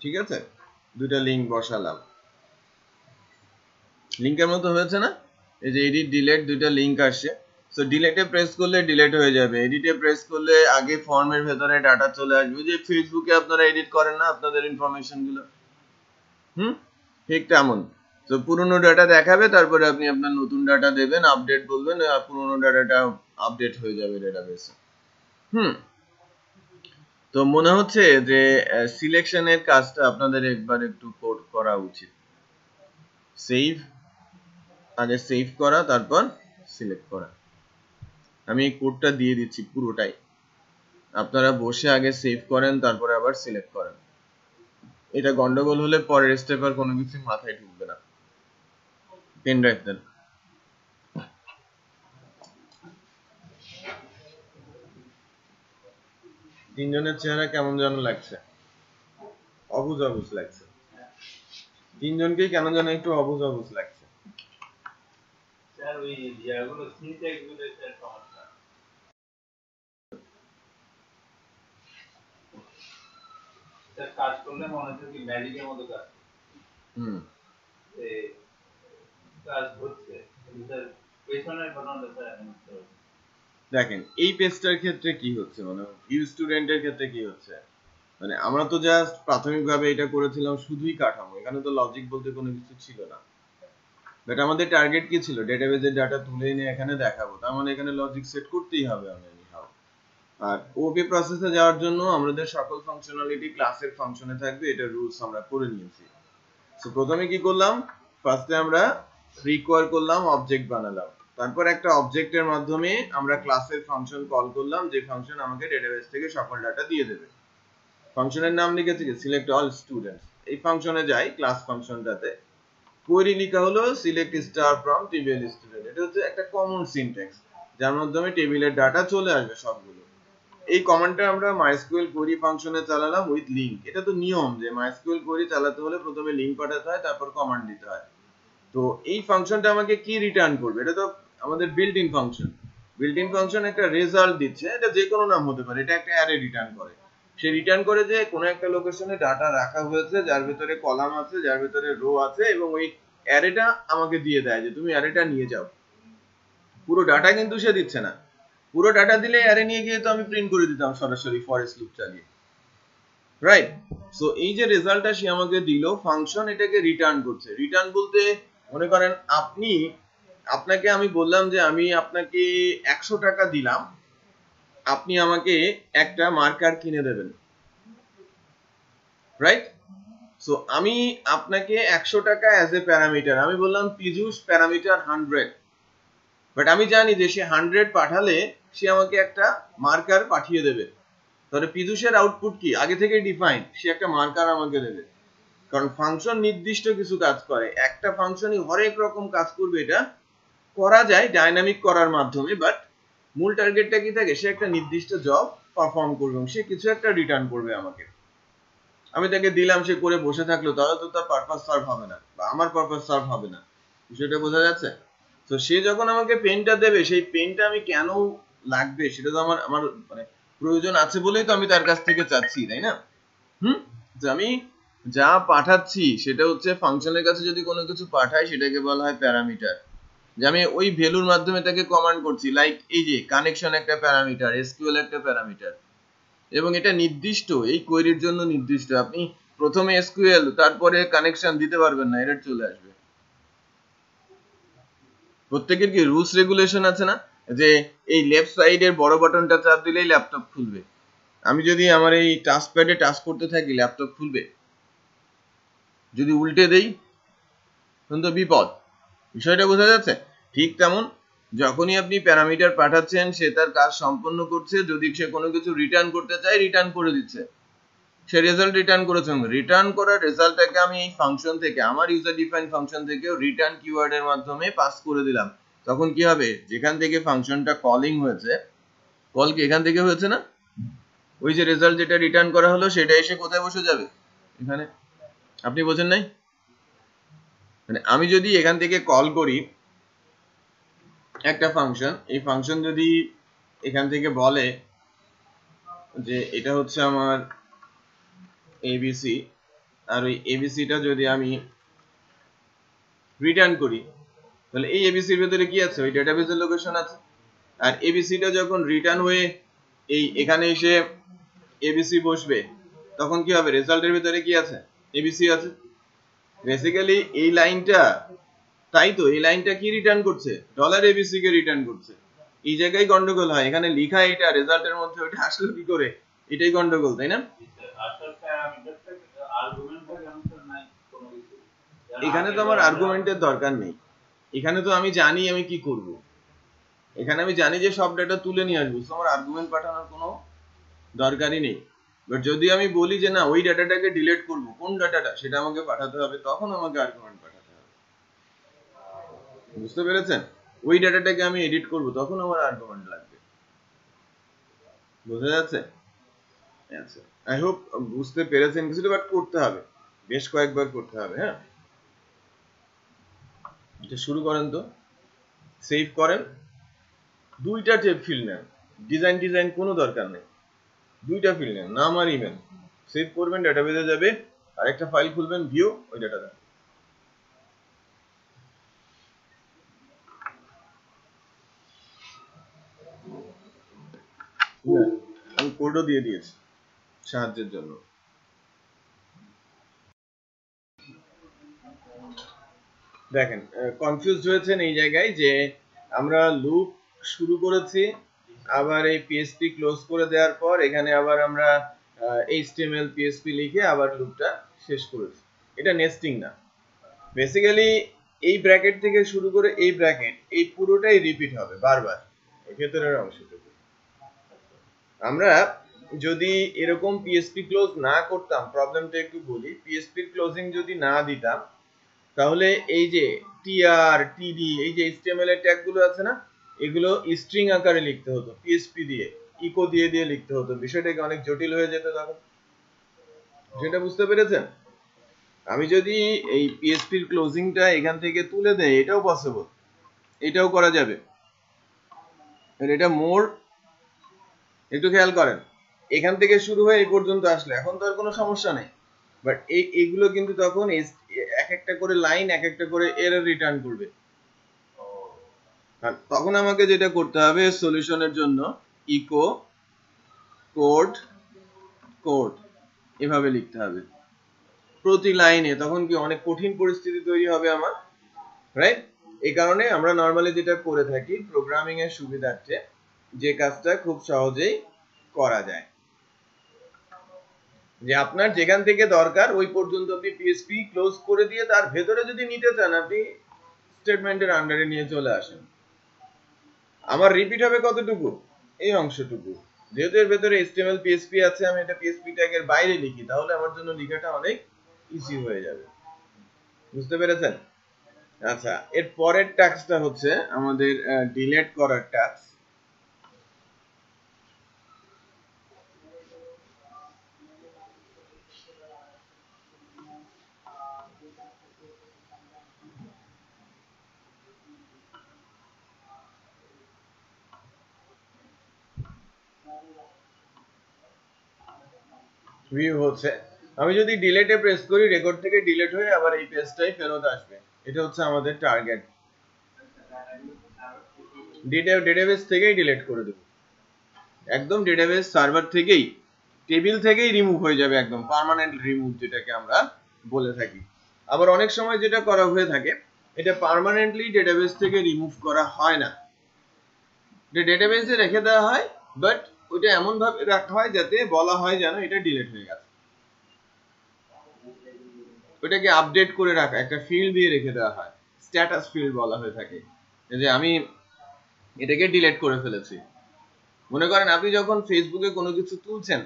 ঠিক আছে? দুটা লিঙ্ক বসালাম, লিঙ্কের মতো হয়েছে না? এই যে এডিট ডিলেট দুইটা লিঙ্ক আসছে। সো ডিলেটে প্রেস করলে ডিলেট হয়ে যাবে, এডিটে প্রেস করলে আগে ফর্মের ভেতরে ডাটা চলে আসবে, যে ফেসবুকে আপনারা এডিট করেন না আপনাদের ইনফরমেশন গুলো, ঠিক তেমন। তো পুরনো ডাটা দেখাবে, তারপরে আপনি আপনার নতুন ডাটা দেবেন, আপডেট বলবেন, আর পুরনো ডাটাটা আপডেট হয়ে যাবে ডেটাবেসে। তো মনে হচ্ছে যে সিলেকশনের কাজটা আপনাদের একবার একটু কোড করা উচিত। সেভ, আগে সেভ করা, তারপর সিলেক্ট করা। আমি এই কোডটা দিয়ে দিচ্ছি পুরোটাই, আপনারা বসে আগে সেভ করেন, তারপরে আবার সিলেক্ট করেন। এটা গন্ডগোল হলে পরের স্টেপ আর কোনো কিছু মাথায় ঢুকবে না। পেন ড্রাইভ দেন। তিনজনের চেহারা কেমন যেন লাগছে, অবুঝ অবুঝ লাগছে, তিনজনকেই কেন যেন একটু অবুঝ অবুঝ লাগছে। ওই ইয়াগুলো সিনট্যাক্স গুলো এর সমস্যা এটা কাজ করলে মনে হচ্ছে কি ম্যাজিকের মতো কাজ এই কাজ হচ্ছে কিন্তু স্যার পেছনের ঘটনাটা স্যার এখন বুঝতে পারছি দেখেন এই পেজটার ক্ষেত্রে কি হচ্ছে মানে ভিউ স্টুডেন্টের ক্ষেত্রে কি হচ্ছে মানে আমরা তো জাস্ট প্রাথমিকভাবে এটা করেছিলাম শুধুই কাঠামো, এখানে তো লজিক বলতে কোনো কিছু ছিল না। বাট আমাদের টার্গেট কি ছিল, ডেটাবেজের ডাটা তুলে এনে এখানে দেখাবো, তার মানে এখানে লজিক সেট করতেই হবে আমাদের। আর ওপি প্রসেসে যাওয়ার জন্য আমাদের সকল ফাংশনালিটি ক্লাসের ফাংশনে থাকবে, এটা রুলস আমরা করে নিয়েছি। সো প্রথমে কি করলাম, ফার্স্টে আমরা রিকোয়ার করলাম, অবজেক্ট বানালাম, তারপর একটা অবজেক্টের মাধ্যমে আমরা ক্লাসের ফাংশন কল করলাম, যে ফাংশন আমাকে ডেটাবেস থেকে সকল ডাটা দিয়ে দেবে। ফাংশনের নাম লিখেছি কি সিলেক্ট অল স্টুডেন্টস। এই ফাংশনে যাই ক্লাস ফাংশনটাতে, কোয়েরি লেখা হলো select star from table student. এটা হচ্ছে একটা কমন সিনট্যাক্স যার মাধ্যমে টেবিলের ডাটা চলে আসবে সবগুলো। এই কমান্ডটা আমরা মাইস্কুয়েল কোয়েরি ফাংশনে চালালাম উইথ লিংক। এটা তো নিয়ম যে মাইস্কুয়েল কোয়েরি চালাতে হলে প্রথমে লিংক পাঠাতে হয়, তারপর কমান্ড দিতে হয়। তো এই ফাংশনটা আমাকে কি রিটার্ন করবে, এটা তো আমাদের built in function. Built in function একটা রেজাল্ট দিচ্ছে, এটা যে কোনো নাম হতে পারে, এটা একটা অ্যারে রিটার্ন করে। সে রিটার্ন করে যে কোনো একটা লোকেশনে ডাটা রাখা হয়েছে, যার ভিতরে কলাম আছে, যার ভিতরে রো আছে, এবং ওই অ্যারেটা আমাকে দিয়ে দেয় যে তুমি অ্যারেটা নিয়ে যাও। পুরো ডাটা কিন্তু সে দিচ্ছে না, পুরো ডাটা দিলে অ্যারে নিয়ে গিয়ে তো আমি প্রিন্ট করে দিতাম সরাসরি ফরেস্ট লুপ চালিয়ে, রাইট? সো এই যে রেজাল্টটা সে আমাকে দিল, ফাংশন এটাকে রিটার্ন করছে। রিটার্ন বলতে মনে করেন আপনাকে আমি বললাম যে আমি আপনাকে 100 টাকা দিলাম, আপনি আমাকে একটা মার্কার কিনে দেবেন, রাইট? সো আমি আপনাকে 100 টাকা অ্যাজ এ প্যারামিটার, আমি বললাম পীযূষ প্যারামিটার 100, বাট আমি জানি যে সে 100 পাঠালে সে আমাকে একটা মার্কার পাঠিয়ে দেবে। তাহলে পীযূষের আউটপুট কি আগে থেকে ডিফাইন, সে একটা মার্কার আমাকে দেবে। কারণ ফাংশন নির্দিষ্ট কিছু কাজ করে, একটা ফাংশনই হরেক রকম কাজ করবে, এটা করা যায় ডাইনামিক করার মাধ্যমে, বাট মূল টার্গেটটা কি থাকে, সে একটা নির্দিষ্ট জব পারফর্ম করবে এবং সে কিছু একটা রিটার্ন করবে আমাকে। আমি তাকে দিলাম, সে করে বসে থাকলো, তাহলে তো তার পারপাস সার্ভ হবে না, বা আমার পারপাস সার্ভ হবে না। বিষয়টা বোঝা যাচ্ছে? তো সে যখন আমাকে পেনটা দেবে, সেই পেনটা আমি কেন লাগবে সেটা তো আমার আমার মানে প্রয়োজন আছে বলেই তো আমি তার কাছ থেকে চাচ্ছি, তাই না? যে আমি যা পাঠাচ্ছি সেটা হচ্ছে ফাংশনের কাছে যদি কোনো কিছু পাঠাই সেটাকে বলা হয় প্যারামিটার। যে আমি ওই ভ্যালুর মাধ্যমে তাকে কমান্ড করছি, লাইক এই যে কানেকশন একটা প্যারামিটার, এসকিউএল একটা প্যারামিটার, এবং এটা নির্দিষ্ট, এই কোয়েরির জন্য নির্দিষ্ট। আপনি প্রথমে এসকিউএল তারপরে কানেকশন দিতে পারবেন না, এরর চলে আসবে। প্রত্যেকের কি রুলস রেগুলেশন আছে না, যে এই লেফট সাইডের বড় বাটনটা চাপ দিলেই ল্যাপটপ খুলবে, আমি যদি আমার এই টাচ প্যাডে টাচ করতে থাকি ল্যাপটপ খুলবে, যদি উল্টে দেই তখন তো বিপদ। বিষয়টা বোঝা যাচ্ছে? ঠিক তেমন যখনই আপনি প্যারামিটার পাঠাচ্ছেন, সে তার কাজ সম্পন্ন করছে, যদি সে কোনো কিছু রিটার্ন করতে চায় রিটার্ন করে দিচ্ছে, সে রেজাল্ট রিটার্ন করেছে, রিটার্ন করার রেজাল্টটাকে আমি এই ফাংশন থেকে, আমার ইউজার ডিফাইন ফাংশন থেকেও রিটার্ন কিওয়ার্ডের মাধ্যমে পাস করে দিলাম। তখন কি হবে, যেখান থেকে ফাংশনটা কলিং হয়েছে, কল কি এখান থেকে হয়েছে না, ওই যে রেজাল্ট যেটা রিটার্ন করা হলো সেটা এসে কোথায় বসে যাবে, এখানে। আপনি বোঝেন নাই? মানে আমি যদি এখান থেকে কল করি একটা ফাংশন, এই ফাংশন যদি এখান থেকে বলে যে এটা হচ্ছে আমার এবিসি, আর ওই এবিসিটা যদি আমি রিটার্ন করি, তাহলে এই এবিসির ভিতরে কি আছে, ওই ডেটাবেসের লোকেশন আছে। আর এবিসিটা যখন রিটার্ন হয়ে এই এখানে এসে এবিসি বসবে, তখন কি হবে, রেজাল্টের ভিতরে কি আছে, এবিসি আছে। বেসিক্যালি এই লাইনটা, তাই তো এই লাইনটা কি রিটার্ন করছে, ডলার এবিসি কে রিটার্ন করছে। এই জায়গায় গন্ডগোল হয়, এখানে লেখা এটা, রেজাল্টের মধ্যে ওটা আসলো কি করে, এটাই গন্ডগোল, তাই না? এখানে তো আমার আর্গুমেন্টের দরকার নেই, এখানে তো আমি জানি আমি কি করব, এখানে আমি জানি যে সব ডাটা তুলে নিয়ে আসবো, আমার আর্গুমেন্ট পাঠানোর কোনো দরকারই নেই। বাট যদি আমি বলি যে না ওই ডাটাটাকে ডিলিট করব, কোন ডাটাটা সেটা আমাকে পাঠাতে হবে, তখন আমাকে আর্গুমেন্ট পাঠাতে হবে। বুঝতে পেরেছেন? ওই ডাটাটাকে আমি এডিট করব, তখন আমার আর্গুমেন্ট লাগবে। বোঝা যাচ্ছে? আচ্ছা, আই হোপ বুঝতে পেরেছেন কিছুটা, বাট করতে হবে, বেশ কয়েকবার করতে হবে। হ্যাঁ, এটা শুরু করেন তো। সেভ করেন, দুইটা টেপ ফিল্ড নেন, ডিজাইন কোনো দরকার নেই, দুইটা ফিল্ড নেন, নাম আর ইমেল, সেভ করবেন, ডাটাবেজে যাবে, আরেকটা ফাইল খুলবেন, ভিউ, ওই ডাটা দেন। আমি কোডও দিয়ে দিয়েছি সাহায্যের জন্য। দেখেন কনফিউজড হয়েছেন এই জায়গায় যে আমরা লুপ শুরু করেছি, আবার এই পিএসপি ক্লোজ করে দেওয়ার পর এখানে আবার আমরা এইচটিএমএল পিএসপি লিখে আবার লুপটা শেষ করেছি। এটা নেস্টিং না, বেসিক্যালি এই ব্র্যাকেট থেকে শুরু করে এই ব্র্যাকেট, এই পুরোটাই রিপিট হবে বারবার এই ভেতরের অংশটুকু। আমরা যদি এরকম পিএসপি ক্লোজ না করতাম, প্রবলেমটা একটু বলি, পিএসপি ক্লোজিং যদি না দিতাম তাহলে এই যে টিআর টিডি এই যে এইচটিএমএল এর ট্যাগগুলো আছে না, এগুলো স্ট্রিং আকারে লিখতে হতো, পিএসপি দিয়ে ইকো দিয়ে দিয়ে লিখতে হতো, বিষয়টাকে অনেক জটিল হয়ে যেত তখন। যেটা বুঝতে পেরেছেন? আমি যদি এই পিএসপির ক্লোজিংটা এখান থেকে তুলে দেই, এটাও পসিবল, এটাও করা যাবে। এটা মোর, একটু খেয়াল করেন, এখান থেকে শুরু হয়ে এই পর্যন্ত আসলে এখন তো আর কোনো সমস্যা নেই, বাট এইগুলো কিন্তু তখন এক একটা করে লাইন, এক একটা করে এরর রিটার্ন করবে। আর তখন আমাকে যেটা করতে হবে সলিউশনের জন্য ইকো কোড কোড এভাবে লিখতে হবে প্রতি লাইনে, তখন কি অনেক কঠিন পরিস্থিতি তৈরি হবে আমার, রাইট? এই কারণে আমরা নরমালি যেটা করে থাকি প্রোগ্রামিং এর সুবিধার্থে, যে কাজটা খুব সহজেই করা যায়, যে আপনার যেখান থেকে দরকার ওই পর্যন্ত আপনি পিএসপি ক্লোজ করে দিয়ে তার ভেতরে যদি নিতে চান আপনি স্টেটমেন্টের আন্ডারে নিয়ে চলে আসেন। আমার রিপিট হবে কতটুকু? এই অংশটুকু। যেহেতু এর ভেতরে HTML PHP আছে, আমি এটা PHP ট্যাগের বাইরে লিখি, তাহলে আমার জন্য লেখাটা অনেক ইজি হয়ে যাবে। বুঝতে পেরেছেন? আচ্ছা, এর পরের টাস্কটা হচ্ছে আমাদের ডিলিট করার টাস্ক। ভিউ হচ্ছে, আমি যদি ডিলিটে প্রেস করি রেকর্ড থেকে ডিলিট হয়ে আবার এই পেজটাই ফেরত আসবে। এটা হচ্ছে আমাদের টার্গেট। ডেটাবেস থেকেই ডিলিট করে দেব, একদম ডেটাবেস সার্ভার থেকেই, টেবিল থেকেই রিমুভ হয়ে যাবে, একদম পার্মানেন্ট রিমুভ যেটাকে আমরা বলে থাকি। আবার অনেক সময় যেটা করা হয়ে থাকে, এটা পার্মানেন্টলি ডেটাবেস থেকে রিমুভ করা হয় না, এটা ডেটাবেসে রেখে দেওয়া হয়, বাট ওটা এমন ভাবে রাখা হয় যাতে বলা হয় যেন এটা ডিলিট হয়ে গেছে, ওটাকে আপডেট করে রাখা, একটা ফিল্ড দিয়ে রেখে দেওয়া হয়, স্ট্যাটাস ফিল্ড বলা হয়ে থাকে, যে আমি এটাকে ডিলিট করে ফেলেছি। মনে করেন আপনি যখন ফেসবুকে কোনো কিছু তুলছেন,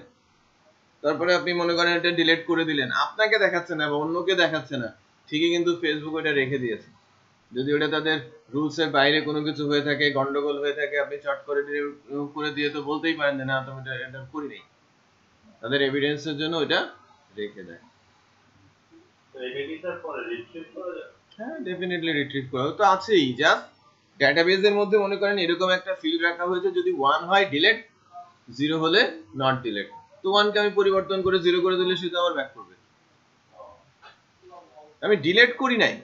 তারপরে আপনি মনে করেন এটা ডিলিট করে দিলেন, আপনাকে দেখাচ্ছে না বা অন্যকে দেখাচ্ছে না, ঠিকই কিন্তু ফেসবুক ওটা রেখে দিয়েছে। যদি ওটা তাদের রুলস এর বাইরে কোনো কিছু হয়ে থাকে, গন্ডগোল হয়ে থাকে, আপনি চট করে রিমুভ করে দিয়ে তো বলতেই পারেন যে না তুমি এটা করি নাই, তাদের এভিডেন্সের জন্য ওটা রেখে দেয়। তো এটা কি স্যার পরে রিট্রিভ করা যাবে? হ্যাঁ, ডেফিনেটলি রিট্রিভ করা তো আছেই। জাস্ট ডেটাবেসের মধ্যে মনে করেন এরকম একটা ফিল্ড রাখা হয়েছে, যদি 1 হয় ডিলিট, 0 হলে নট ডিলিট। তো 1 কে আমি পরিবর্তন করে 0 করে দিলে সেটা আবার ব্যাক করবে। আমি ডিলিট করি নাই,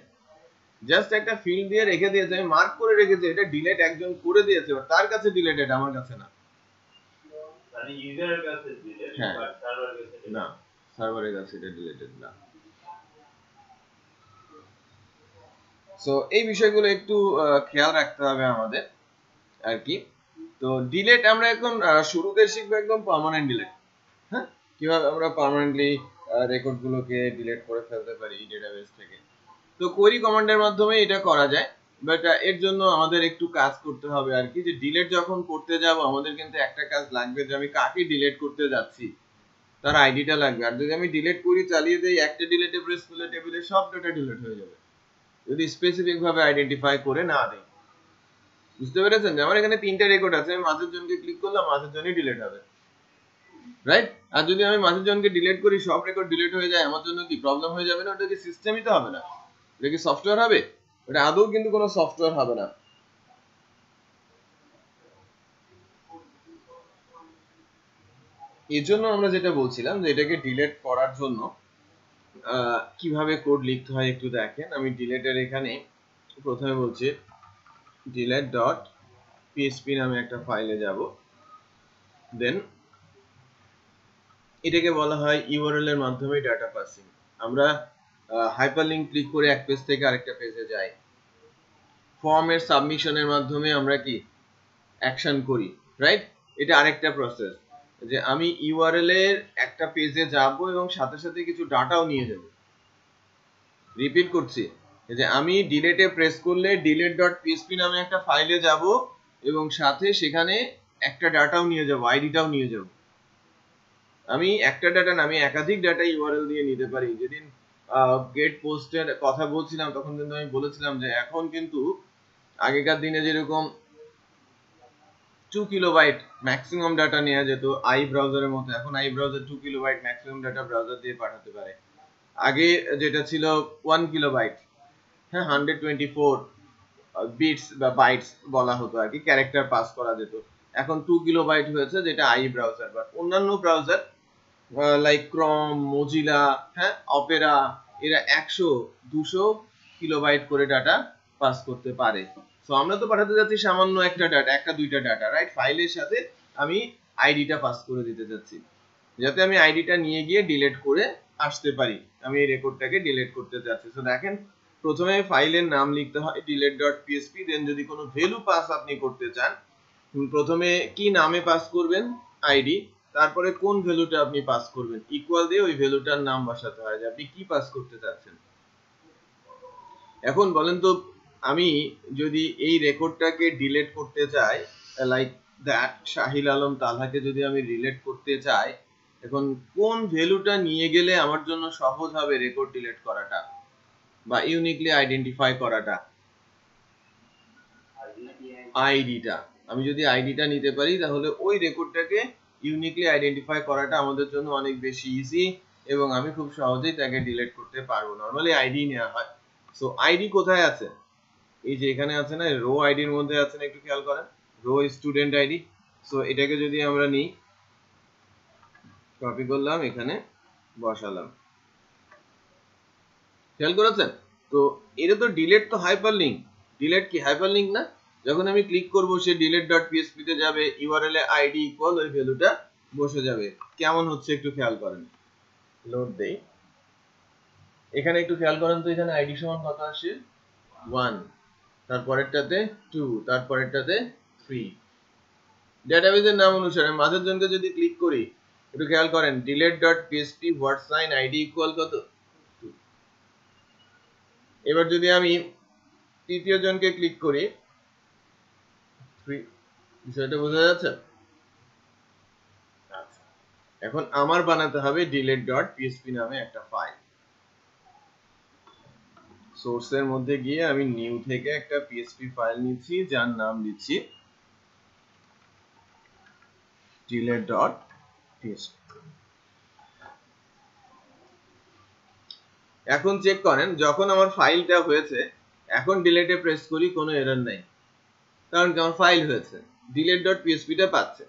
জাস্ট একটা ফিল্ড দিয়ে রেখে দিয়েছে, আমি মার্ক করে রেখেছি এটা ডিলিট একজন করে দিয়েছে, তার কাছে ডিলিটেড, আমার কাছে না। মানে ইউজারের কাছে ডিলিট, হ্যাঁ, বাট সার্ভারের কাছে না, সার্ভারের কাছে এটা ডিলিটেড না। সো এই বিষয়গুলো একটু খেয়াল রাখতে হবে আমাদের আর কি। তো ডিলিট আমরা এখন শুরুতে শিখবো একদম পার্মানেন্ট ডিলিট। হ্যাঁ, কিভাবে আমরা পার্মানেন্টলি রেকর্ড গুলোকে ডিলিট করে ফেলতে পারি ডেটাবেস থেকে। তো কোয়েরি কমান্ডের মাধ্যমে এটা করা যায়, বাট এর জন্য আমাদের একটু কাজ করতে হবে আর কি, যে ডিলিট যখন করতে যাব আমাদের কিন্তু একটা কাজ লাগবে, যে আমি কাকে ডিলিট করতে যাচ্ছি তার আইডিটা লাগবে। আর যদি আমি ডিলিট করি চালিয়ে দেই, একটা ডিলিটে প্রেস করলে টেবিলের সব ডাটা ডিলিট হয়ে যাবে যদি স্পেসিফিক ভাবে আইডেন্টিফাই করে না দেই। বুঝতে পেরেছেন? যে আমার এখানে 3টা রেকর্ড আছে, আমি মাঝের জনকে ক্লিক করলাম, মাঝের জনই ডিলিট হবে, রাইট? আর যদি আমি মাঝের জনকে ডিলিট করি সব রেকর্ড ডিলিট হয়ে যায়, আমার জন্য কি প্রবলেম হয়ে যাবে না? ওটা কি সিস্টেমই তো হবে না, এটা কি সফটওয়্যার হবে? ওটা আদৌ কিন্তু কোনো সফটওয়্যার হবে না। এর জন্য আমরা যেটা বলছিলাম যে এটাকে ডিলিট করার জন্য কিভাবে কোড লিখতে হয় একটু দেখেন। আমি ডিলিটের এখানে প্রথমে বলছি delete.php নামে একটা ফাইলে যাব, দেন এটাকে বলা হয় ইউআরএল এর মাধ্যমে ডাটা পাসিং। আমরা হাইপারলিংক ক্লিক করে এক পেজ থেকে আরেকটা পেজে যাই, ফর্মের সাবমিশনের মাধ্যমে আমরা কি অ্যাকশন করি, রাইট? এটা আরেকটা প্রসেস, যে আমি ইউআরএল এর একটা পেজে যাব এবং সাথে সাথে কিছু ডাটাও নিয়ে যাব। রিপিট করছি, যে আমি ডিলিটে প্রেস করলে delete.php নামে একটা ফাইলে যাব এবং সাথে সেখানে একটা ডাটাও নিয়ে যাব, আইডিটাও নিয়ে যাব। আমি একটা ডাটা না, আমি একাধিক ডাটা ইউআরএল দিয়ে নিতে পারি। যেদিন গেট পোস্টের কথা বলছিলাম তখন কিন্তু আমি বলেছিলাম যে এখন কিন্তু আগেকার দিনে যেরকম 2 কিলোবাইট ম্যাক্সিমাম ডাটা নেওয়া যেত আই ব্রাউজারের মতো, এখন I browser 2 kilobyte maximum data browser দিয়ে পাঠাতে পারে। আগে যেটা ছিল 1 কিলোবাইট, হ্যাঁ 124 বিটস বা বাইটস বলা হতো আর কি, ক্যারেক্টার পাস করা যেত। এখন 2 কিলোবাইট হয়েছে, যেটা আই ব্রাউজার। বা অন্যান্য ব্রাউজার লাইক ক্রম, মোজিলা, হ্যাঁ অপেরা, এরা 100-200 কিলোবাইট করে ডাটা পাস করতে পারে। সো আমরা তো পাঠাতে যাচ্ছি সামান্য একটা ডাটা, একটা দুইটা ডাটা, রাইট? ফাইলের সাথে আমি আইডিটা পাস করে দিতে যাচ্ছি, যাতে আমি আইডিটা নিয়ে গিয়ে ডিলিট করে আসতে পারি। আমি এই রেকর্ডটাকে ডিলিট করতে যাচ্ছি। সো দেখেন, প্রথমে ফাইলের নাম লিখতে হয় delete.php, দেন যদি কোনো ভ্যালু পাস আপনি করতে চান, প্রথমে কি নামে পাস করবেন, আইডি, তারপরে কোন ভ্যালুটা আপনি পাস করবেন, ইকুয়াল দিয়ে ওই ভ্যালুটার নাম বসাতে হয় যে আপনি কি পাস করতে চাচ্ছেন। এখন বলেন তো, আমি যদি এই রেকর্ডটাকে ডিলিট করতে চাই, লাইক দ্যাট শাহিল আলম তালহাকে যদি আমি ডিলিট করতে চাই, এখন কোন ভ্যালুটা নিয়ে গেলে আমার জন্য সহজ হবে রেকর্ড ডিলিট করাটা বা ইউনিকলি আইডেন্টিফাই করাটা? আইডিটা। আমি যদি আইডিটা নিতে পারি তাহলে ওই রেকর্ডটাকে ইউনিকলি আইডেন্টিফাই করাটা আমাদের জন্য অনেক বেশি ইজি এবং আমি খুব সহজেই তাকে ডিলিট করতে পারবো। নরমালি আইডি নেওয়া হয়। সো আইডি কোথায় আছে? এই যে এখানে আছে না, রো আইডির মধ্যে আছে না, একটু খেয়াল করেন, রো স্টুডেন্ট আইডি। সো এটাকে যদি আমরা নিই, কপি করলাম, এখানে বসালাম, খেয়াল করেছেন? তো এটা তো ডিলিট, তো হাইপারলিংক। ডিলিট কি হাইপারলিংক না? যখন আমি ক্লিক করব সে delete.php তে যাবে, ইউআরএল এ আইডি ইকুয়াল ওই ভ্যালুটা বসে যাবে। কেমন হচ্ছে একটু খেয়াল করেন। লোড দেই, এখানে একটু খেয়াল করেন তো, এখানে আইডি সমান কত আসে? 1, তারপরেরটাতে 2, তারপরেরটাতে 3। ডেটাবেজের নাম অনুসারে মাঝের জনকে যদি ক্লিক করি, একটু খেয়াল করেন, delete.php হোয়াটস সাইন আইডি ইকুয়াল কত? 2। এবার যদি আমি তৃতীয় জনকে ক্লিক করি, 3। বিষয়টা বোঝা যাচ্ছে? আচ্ছা, এখন আমার বানাতে হবে delete.php নামে একটা ফাইল। সোর্সের মধ্যে গিয়ে আমি নিউ থেকে একটা পিএসপি ফাইল নিচ্ছি, যার নাম দিচ্ছি delete.php। এখন চেক করেন, যখন আমার ফাইলটা হয়েছে, এখন ডিলিটে প্রেস করি, কোনো এরর নাই, কারণ কি আমার ফাইল হয়েছে, delete.php টা পাচ্ছে।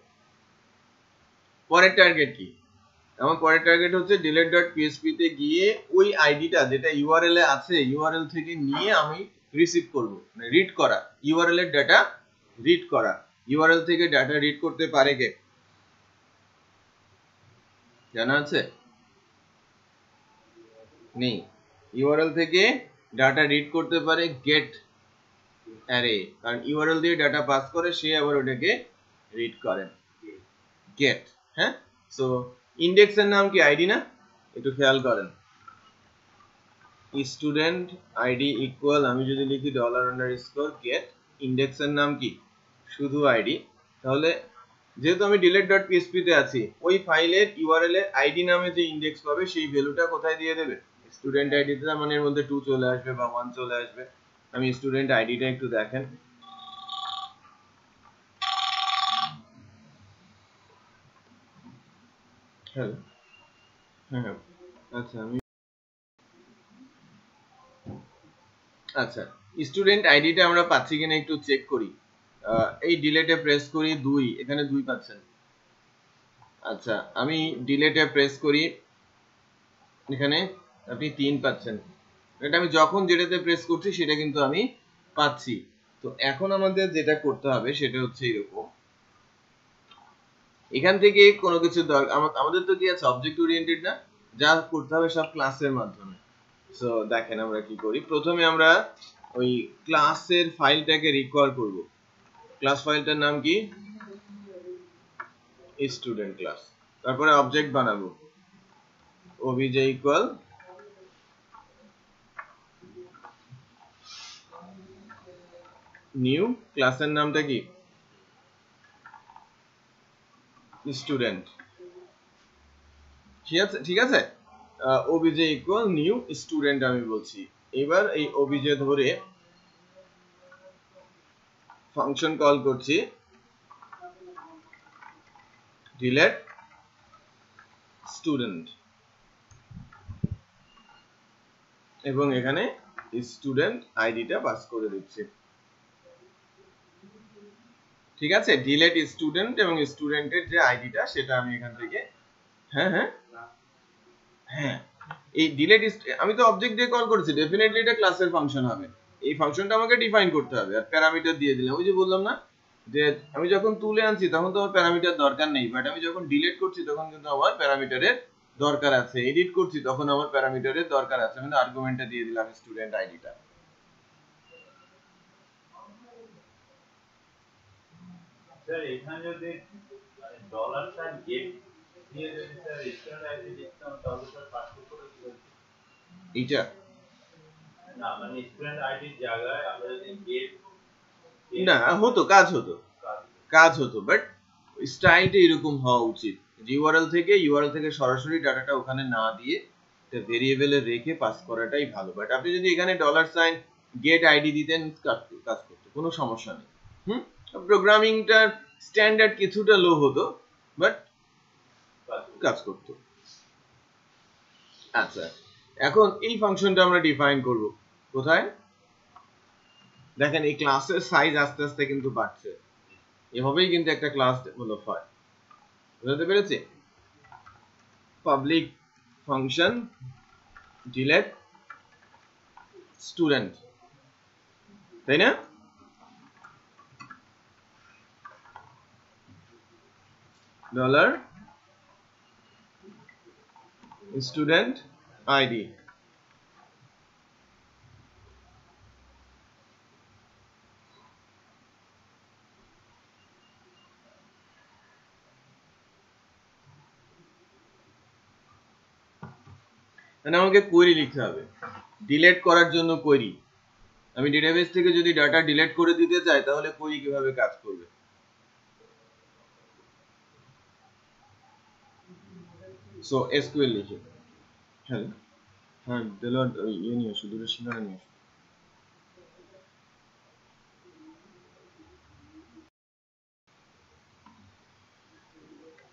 পরের টার্গেট কি? আমার পরের টার্গেট হচ্ছে delete.php তে গিয়ে ওই আইডিটা যেটা ইউআরএল এ আছে, ইউআরএল থেকে নিয়ে আমি রিসিভ করব, মানে রিড করা, ইউআরএল এর ডাটা রিড করা। ইউআরএল থেকে ডাটা রিড করতে পারে কে? জানা আছে? নেই। ইউআরএল থেকে ডাটা রিড করতে পারে গেট অ্যারে, কারণ ইউআরএল দিয়ে ডাটা পাস করে, সে আবার ওটাকে রিড করে, গেট। হ্যাঁ, সো ইন্ডেক্সের নাম কি? আইডি না? একটু খেয়াল করেন, স্টুডেন্ট আইডি ইকুয়াল, আমি যদি লিখি $_ ইন্ডেক্সের নাম কি? শুধু আইডি। তাহলে যেহেতু আমি delete.php তে আছি, ওই ফাইলের ইউআরএল এর আইডি নামে যে ইন্ডেক্স পাবে সেই ভ্যালুটা কোথায় দিয়ে দেবে? স্টুডেন্ট আইডি তে, মানে এর মধ্যে 2 চলে আসবে বা 1 চলে আসবে। আমি স্টুডেন্ট আইডিটা একটু দেখেন, হ্যাঁ হ্যাঁ, আচ্ছা আমি, আচ্ছা স্টুডেন্ট আইডিটা আমরা পাচ্ছি কিনা একটু চেক করি। এই ডিলিটে প্রেস করি, 2, এখানে 2 পাচ্ছেন। আচ্ছা আমি ডিলেটে প্রেস করি, এখানে আপনি 3 পাচ্ছেন, এটা আমি যখন যেটাতে প্রেস করছি সেটা কিন্তু আমি পাচ্ছি। তো এখন আমাদের যেটা করতে হবে সেটা হচ্ছে এরকম, এখান থেকে কোনো কিছু আমাদের তো কি আছে অবজেক্ট ওরিয়েন্টেড না, যা করতে হবে সব ক্লাসের মাধ্যমে। সো দেখেন আমরা কি করি, প্রথমে আমরা ওই ক্লাসের ফাইলটাকে রিকল করব। ক্লাস ফাইলটার নাম কি, স্টুডেন্ট ক্লাস। তারপরে অবজেক্ট বানাবো obj ইকুয়াল নিউ, ক্লাসের নামটা কি স্টুডেন্ট, ঠিক আছে ঠিক আছে। obj ইকুয়াল নিউ স্টুডেন্ট আমি বলছি। এবার এই obj ধরে ফাংশন কল করছি ডিলেট স্টুডেন্ট, এবং এখানে স্টুডেন্ট আইডিটা পাস করে দিচ্ছি। ঠিক আছে, ডিলেট স্টুডেন্ট এবং স্টুডেন্টের যে আইডিটা সেটা আমি এখান থেকে, হ্যাঁ হ্যাঁ হ্যাঁ, এই ডিলেট আমি তো অবজেক্ট দিয়ে কল করেছি, ডেফিনেটলি এটা ক্লাসের ফাংশন হবে। এই ফাংশনটা আমাকে ডিফাইন করতে হবে আর প্যারামিটার দিয়ে দিলাম। ওই যে বললাম না যে আমি যখন তুলে আনছি তখন তো আমার প্যারামিটার দরকার নেই, বাট আমি যখন ডিলিট করছি তখন কিন্তু আমার প্যারামিটারের দরকার আছে, এডিট করছি তখন আমার প্যারামিটারের দরকার আছে। আমি আর্গুমেন্টটা দিয়ে দিলাম স্টুডেন্ট আইডিটা। স্যার এখানে যদি ডলার সাইন গেট দিয়ে যদি স্যার স্টুডেন্ট আইডি লিখতাম তাহলে স্যার পাসওয়ার্ড করে দিবেন এইটা না, মানে স্টুডেন্ট আইডির জায়গায় আমরা যদি গেট না হতো, কাজ হতো, কাজ হতো, বাট স্টাইলটা এরকম হওয়া উচিত, ইউআরএল থেকে সরাসরি ডাটাটা ওখানে না দিয়ে ভেরিয়েবলে রেখে পাস করাটাই ভালো। বাট আপনি যদি এখানে ডলার সাইন গেট আইডি দিতেন কাজ করতো, কোনো সমস্যা নেই। প্রোগ্রামিংটার স্ট্যান্ডার্ড কিছুটা লো হতো, বাট কাজ করতো। আচ্ছা এখন এই ফাংশনটা আমরা ডিফাইন করব কোথায়, দেখেন এই ক্লাসের সাইজ আস্তে আস্তে কিন্তু বাড়ছে, এভাবেই কিন্তু একটা ক্লাস ডেভেলপ হয়, বুঝতে পেরেছি। পাবলিক ফাংশন ডিলেট স্টুডেন্ট, তাই না? ডলার স্টুডেন্ট আইডি, মানে আমাকে কোয়েরি লিখতে হবে ডিলেট করার জন্য। কোয়েরি, আমি ডেটাবেস থেকে যদি ডাটা ডিলেট করে দিতে চাই তাহলে কোয়েরি কিভাবে কাজ করবে। সো এসকিউএল লিখে, হ্যাঁ হ্যাঁ দেলোয়ার ইয়ে নিয়ে আসো, দুটো সীমানা নিয়ে আসো।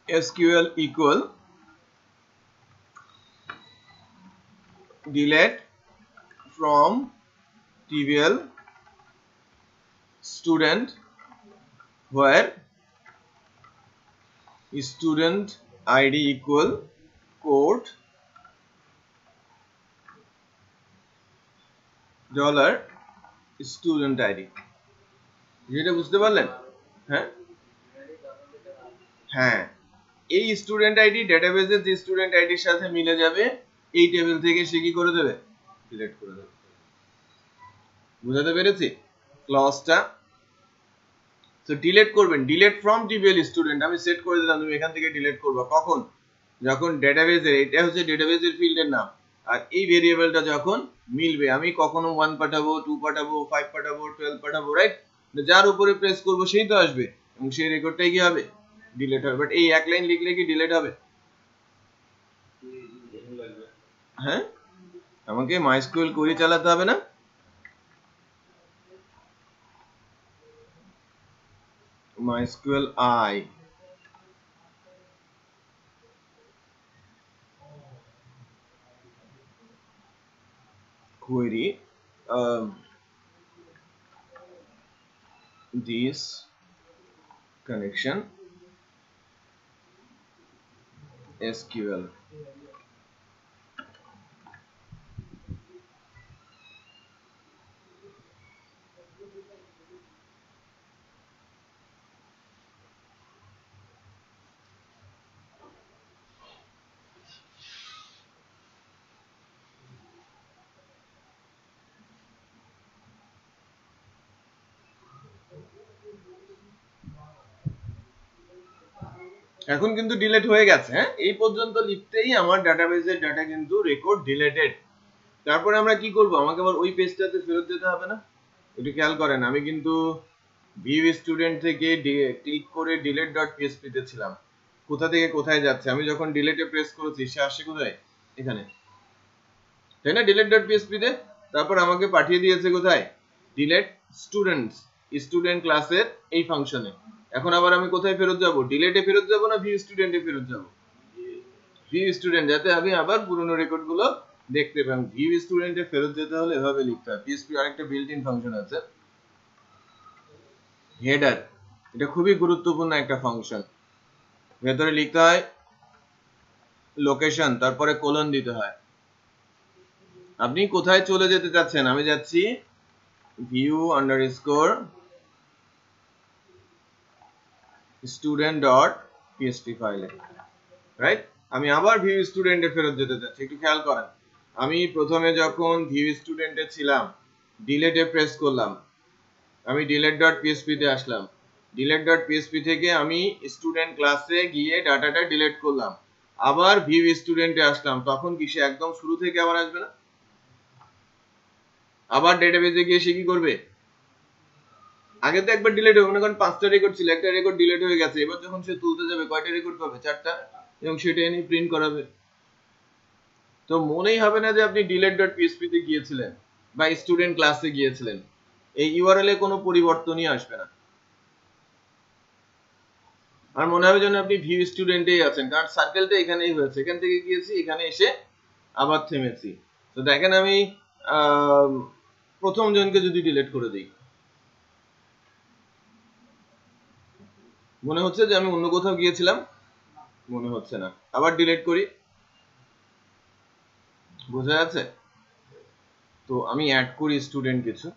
SQL equal delete from table student where student id equal quote dollar student id, যেটা বুঝতে পারলেন? হ্যাঁ হ্যাঁ, এই স্টুডেন্ট আইডি ডেটাবেসের যে স্টুডেন্ট আইডির সাথে মিলে যাবে, এই টেবিল থেকে সে কি করে দেবে, ডিলিট করে দেবে। বুঝাতে পেরেছি ক্লজটা? তো ডিলিট করবেন, ডিলিট ফ্রম টেবিল স্টুডেন্ট আমি সেট করে দিলাম, তুমি এখান থেকে ডিলিট করবে কখন, যখন ডেটাবেসের, এটা হচ্ছে ডেটাবেসের ফিল্ডের নাম, আর এই ভেরিয়েবলটা যখন মিলবে, আমি কখনো 1 পাঠাবো, 2 পাঠাবো, 5 পাঠাবো, 12 পাঠাবো, রাইট? যার উপরে প্রেস করবো সেই তো আসবে, এবং সেই রেকর্ডটাই কি হবে, ডিলিট হবে। বাট এই এক লাইন লিখলে কি ডিলিট হবে? হ্যাঁ, আমাকে মাইস্কুয়েল কোয়েরি চালাতে হবে না? MySQL I query this connection SQL। এখন কিন্তু ডিলিট হয়ে গেছে। হ্যাঁ, এই পর্যন্ত লিখতেই আমার ডাটাবেজের ডাটা কিন্তু রেকর্ড ডিলিটেড। তারপরে আমরা কি করব, আমাকে আবার ওই পেজটাতে ফেরত যেতে হবে না? একটু খেয়াল করেন, আমি কিন্তু ভিউ স্টুডেন্ট থেকে ক্লিক করে delete.php তে ছিলাম। কোথা থেকে কোথায় যাচ্ছে, আমি যখন ডিলিটে প্রেস করেছি সে আসছে কোথায়? এখানে, তাই না? delete.php তে। তারপর আমাকে পাঠিয়ে দিয়েছে কোথায়? delete students, স্টুডেন্ট ক্লাসের এই ফাংশনে। এখন আবার আমি কোথায় ফেরত যাব? ডিলিটে ফেরত যাব না ভিউ স্টুডেন্টে ফেরত যাব? ভিউ স্টুডেন্ট, যাতে আমি আবার পুরনো রেকর্ড গুলো দেখতে পাই। ভিউ স্টুডেন্টে ফেরত যেতে হলে এভাবে লিখতে হয়। PHP আরেকটা বিল্ট ইন ফাংশন আছে, হেডার। এটা খুবই গুরুত্বপূর্ণ একটা ফাংশন। ভেতরে লিখতে হয় লোকেশন, তারপরে কোলন দিতে হয়। আপনি কোথায় চলে যেতে চাচ্ছেন? আমি যাচ্ছি view_student.php ফাইলে, রাইট? আমি আবার ভিউ স্টুডেন্টে ফেরত যেতে চাচ্ছি। একটু খেয়াল করেন, আমি প্রথমে যখন ভিউ স্টুডেন্টে ছিলাম ডিলিটে প্রেস করলাম, আমি delete.php তে আসলাম। delete.php থেকে আমি স্টুডেন্ট ক্লাসে গিয়ে ডাটাটা ডিলিট করলাম, আবার ভিউ স্টুডেন্টে আসলাম। তখন কি সে একদম শুরু থেকে আবার আসবে না? আবার ডেটাবেজে গিয়ে সে কি করবে? আগে তো একবার ডিলিট হবে, মনে করেন 5টা রেকর্ড ছিল, একটা রেকর্ড ডিলিট হয়ে গেছে, এবার যখন সে তুলতে যাবে কয়টা রেকর্ড পাবে? 4টা, এবং সেটা এনে প্রিন্ট করাবে। তো মনেই হবে না যে আপনি delete.php তে গিয়েছিলেন বা স্টুডেন্ট ক্লাসে গিয়েছিলেন। এই ইউআরএল এ কোনো পরিবর্তনই আসবে না। আর মনে হবে যেন আপনি ভিউ স্টুডেন্টেই আছেন, কারণ সার্কেলটা এখানেই হয়েছে, এখান থেকে গিয়েছি, এখানে এসে আবার থেমেছি। তো দেখেন, আমি প্রথম জনকে যদি ডিলিট করে দিই, মনে হচ্ছে যে আমি অন্য কোথাও গিয়েছিলাম? মনে হচ্ছে না। আবার ডিলিট করি, বোঝা যাচ্ছে? তো আমি অ্যাড করি স্টুডেন্ট কিছু।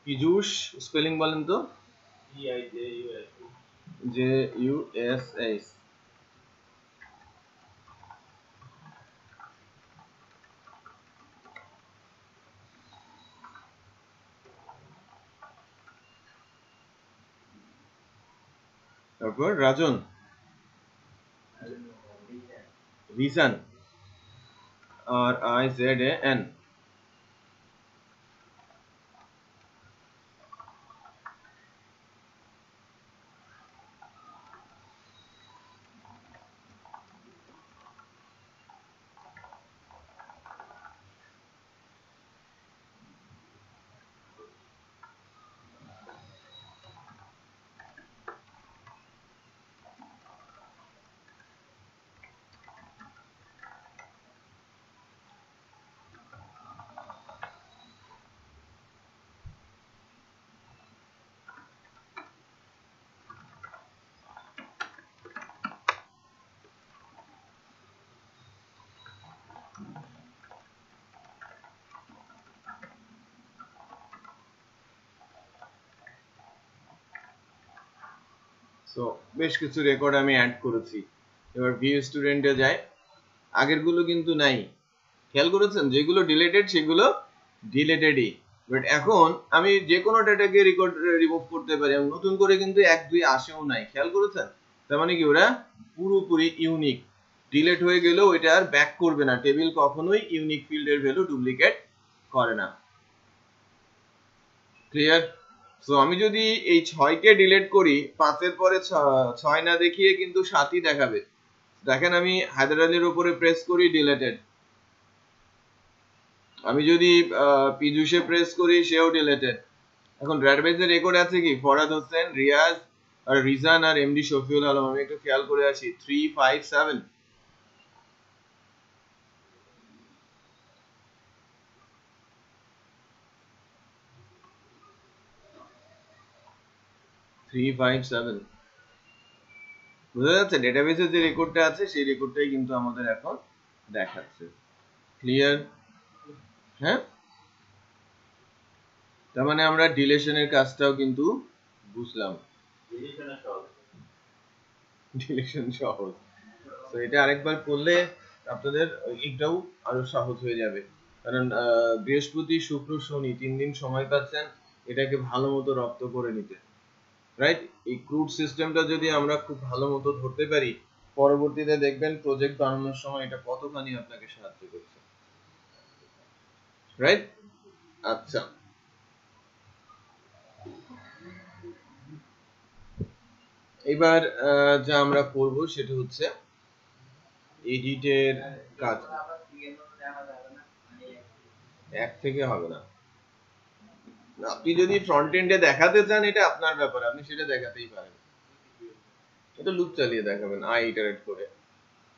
পীযূষ, স্পেলিং বলেন তো? JUSH। তারপর রাজন, রিসান, RIZAN। সো বেশ কিছু রেকর্ড আমি অ্যাড করেছি। এবার ভিউ স্টুডেন্টে যাই, আগের গুলো কিন্তু নাই। খেয়াল করেছেন, যেগুলো ডিলিটেড সেগুলো ডিলিটেডই। বাট এখন আমি যে কোনো ডাটাকে রেকর্ড রিমুভ করতে পারি, এবং নতুন করে কিন্তু 1 2 আসেও নাই। খেয়াল করেছেন? তার মানে কি ওরা পুরোপুরি ইউনিক। ডিলিট হয়ে গেলেও এটা আর ব্যাক করবে না। টেবিল কখনোই ইউনিক ফিল্ডের ভ্যালু ডুপ্লিকেট করে না। ক্লিয়ার? সো আমি যদি এই 6 কে ডিলিট করি, 5 এর পরে 6 না দেখিয়ে কিন্তু 7ই দেখাবে। দেখেন, আমি হায়দার আলীর উপরে প্রেস করি, ডিলিটেড। আমি যদি পীযূষে প্রেস করি, সেও ডিলিটেড। এখন ডেটাবেজে রেকর্ড আছে কি? ফরহাদ হোসেন, রিয়াজ আর রিজান আর এমডি শফিউল আলম। আমি একটু খেয়াল করে আসি, 3 5 7 3 5 7। বুঝা যাচ্ছে? ডেটাবেসে যে রেকর্ডটা আছে সেই রেকর্ডটাই কিন্তু আমাদের এখন দেখাচ্ছে। ক্লিয়ার? হ্যাঁ, তার মানে আমরা ডিলেশনের কাজটাও কিন্তু বুঝলাম। ডিলেশন সহজ। তো এটা আরেকবার করলে আপনাদের এটাও আরো সহজ হয়ে যাবে, কারণ বৃহস্পতি শুক্র শনি 3 দিন সময় পাচ্ছেন এটাকে ভালো মতো রপ্ত করে নিতে, রাইট? এই ক্রুড সিস্টেমটা যদি আমরা খুব ভালো মতো ধরতে পারি, পরবর্তীতে দেখবেন প্রজেক্ট বানানোর সময় এটা কতখানি আপনাকে সাহায্য করছে, রাইট? আচ্ছা, এবার যা আমরা করব সেটা হচ্ছে এডিটের কাজ। এক থেকে হবে না, আপনি যদি ফ্রন্ট এন্ডে দেখাতে চান এটা আপনার ব্যাপার, আপনি সেটা দেখাতেই পারেন। এটা লুপ চালিয়ে দেখাবেন আই ইটারেট করে,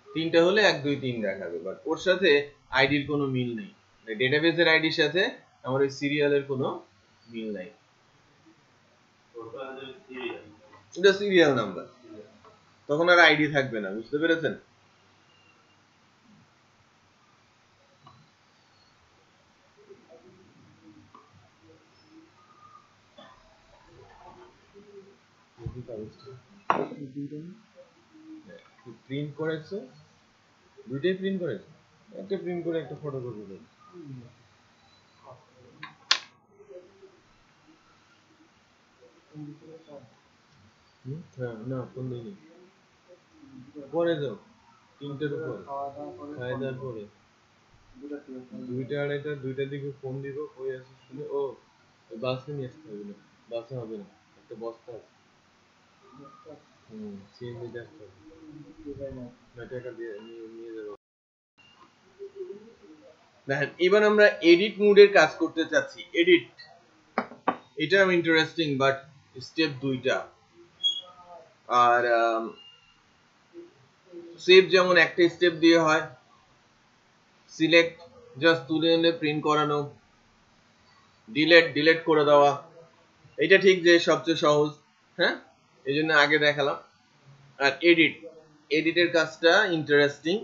3টা হলে 1 2 3 দেখাবে, বাট ওর সাথে আইডির কোনো মিল নেই, ডেটাবেসের আইডির সাথে আমার ওই সিরিয়ালের কোনো মিল নাই, এটা সিরিয়াল নাম্বার, তখন আর আইডি থাকবে না, বুঝতে পেরেছেন? প্রিন্ট করেছে, দুইটাই প্রিন্ট করেছে, একটা প্রিন্ট করে একটা ফটোকপি করে। হ্যাঁ, না ফোন দিইনি, পরে যাও, 3টার উপর খাওয়া দাওয়ার পরে 2টা 2:30 2টার দিকে ফোন দিব, কই আছিস শুনে, ও বাসে নিয়ে আসতে হবে না, বাসে হবে না, একটা বস্তা আছে, সিএনজি তে আসতে হবে, না টাকা দিয়ে নিয়ে যাবো। দেখেন এবার আমরা এডিট মোডের কাজ করতে চাচ্ছি, এডিট, এটা ইন্টারেস্টিং, বাট স্টেপ 2টা, আর সেভ যেমন একটা স্টেপ দিয়ে হয়, সিলেক্ট জাস্ট তুলে এনে প্রিন্ট করানো, ডিলেট করে দেওয়া, এটা ঠিক যে সবচেয়ে সহজ, হ্যাঁ, এই জন্য আগে দেখালাম। আর এডিটের কাজটা ইন্টারেস্টিং,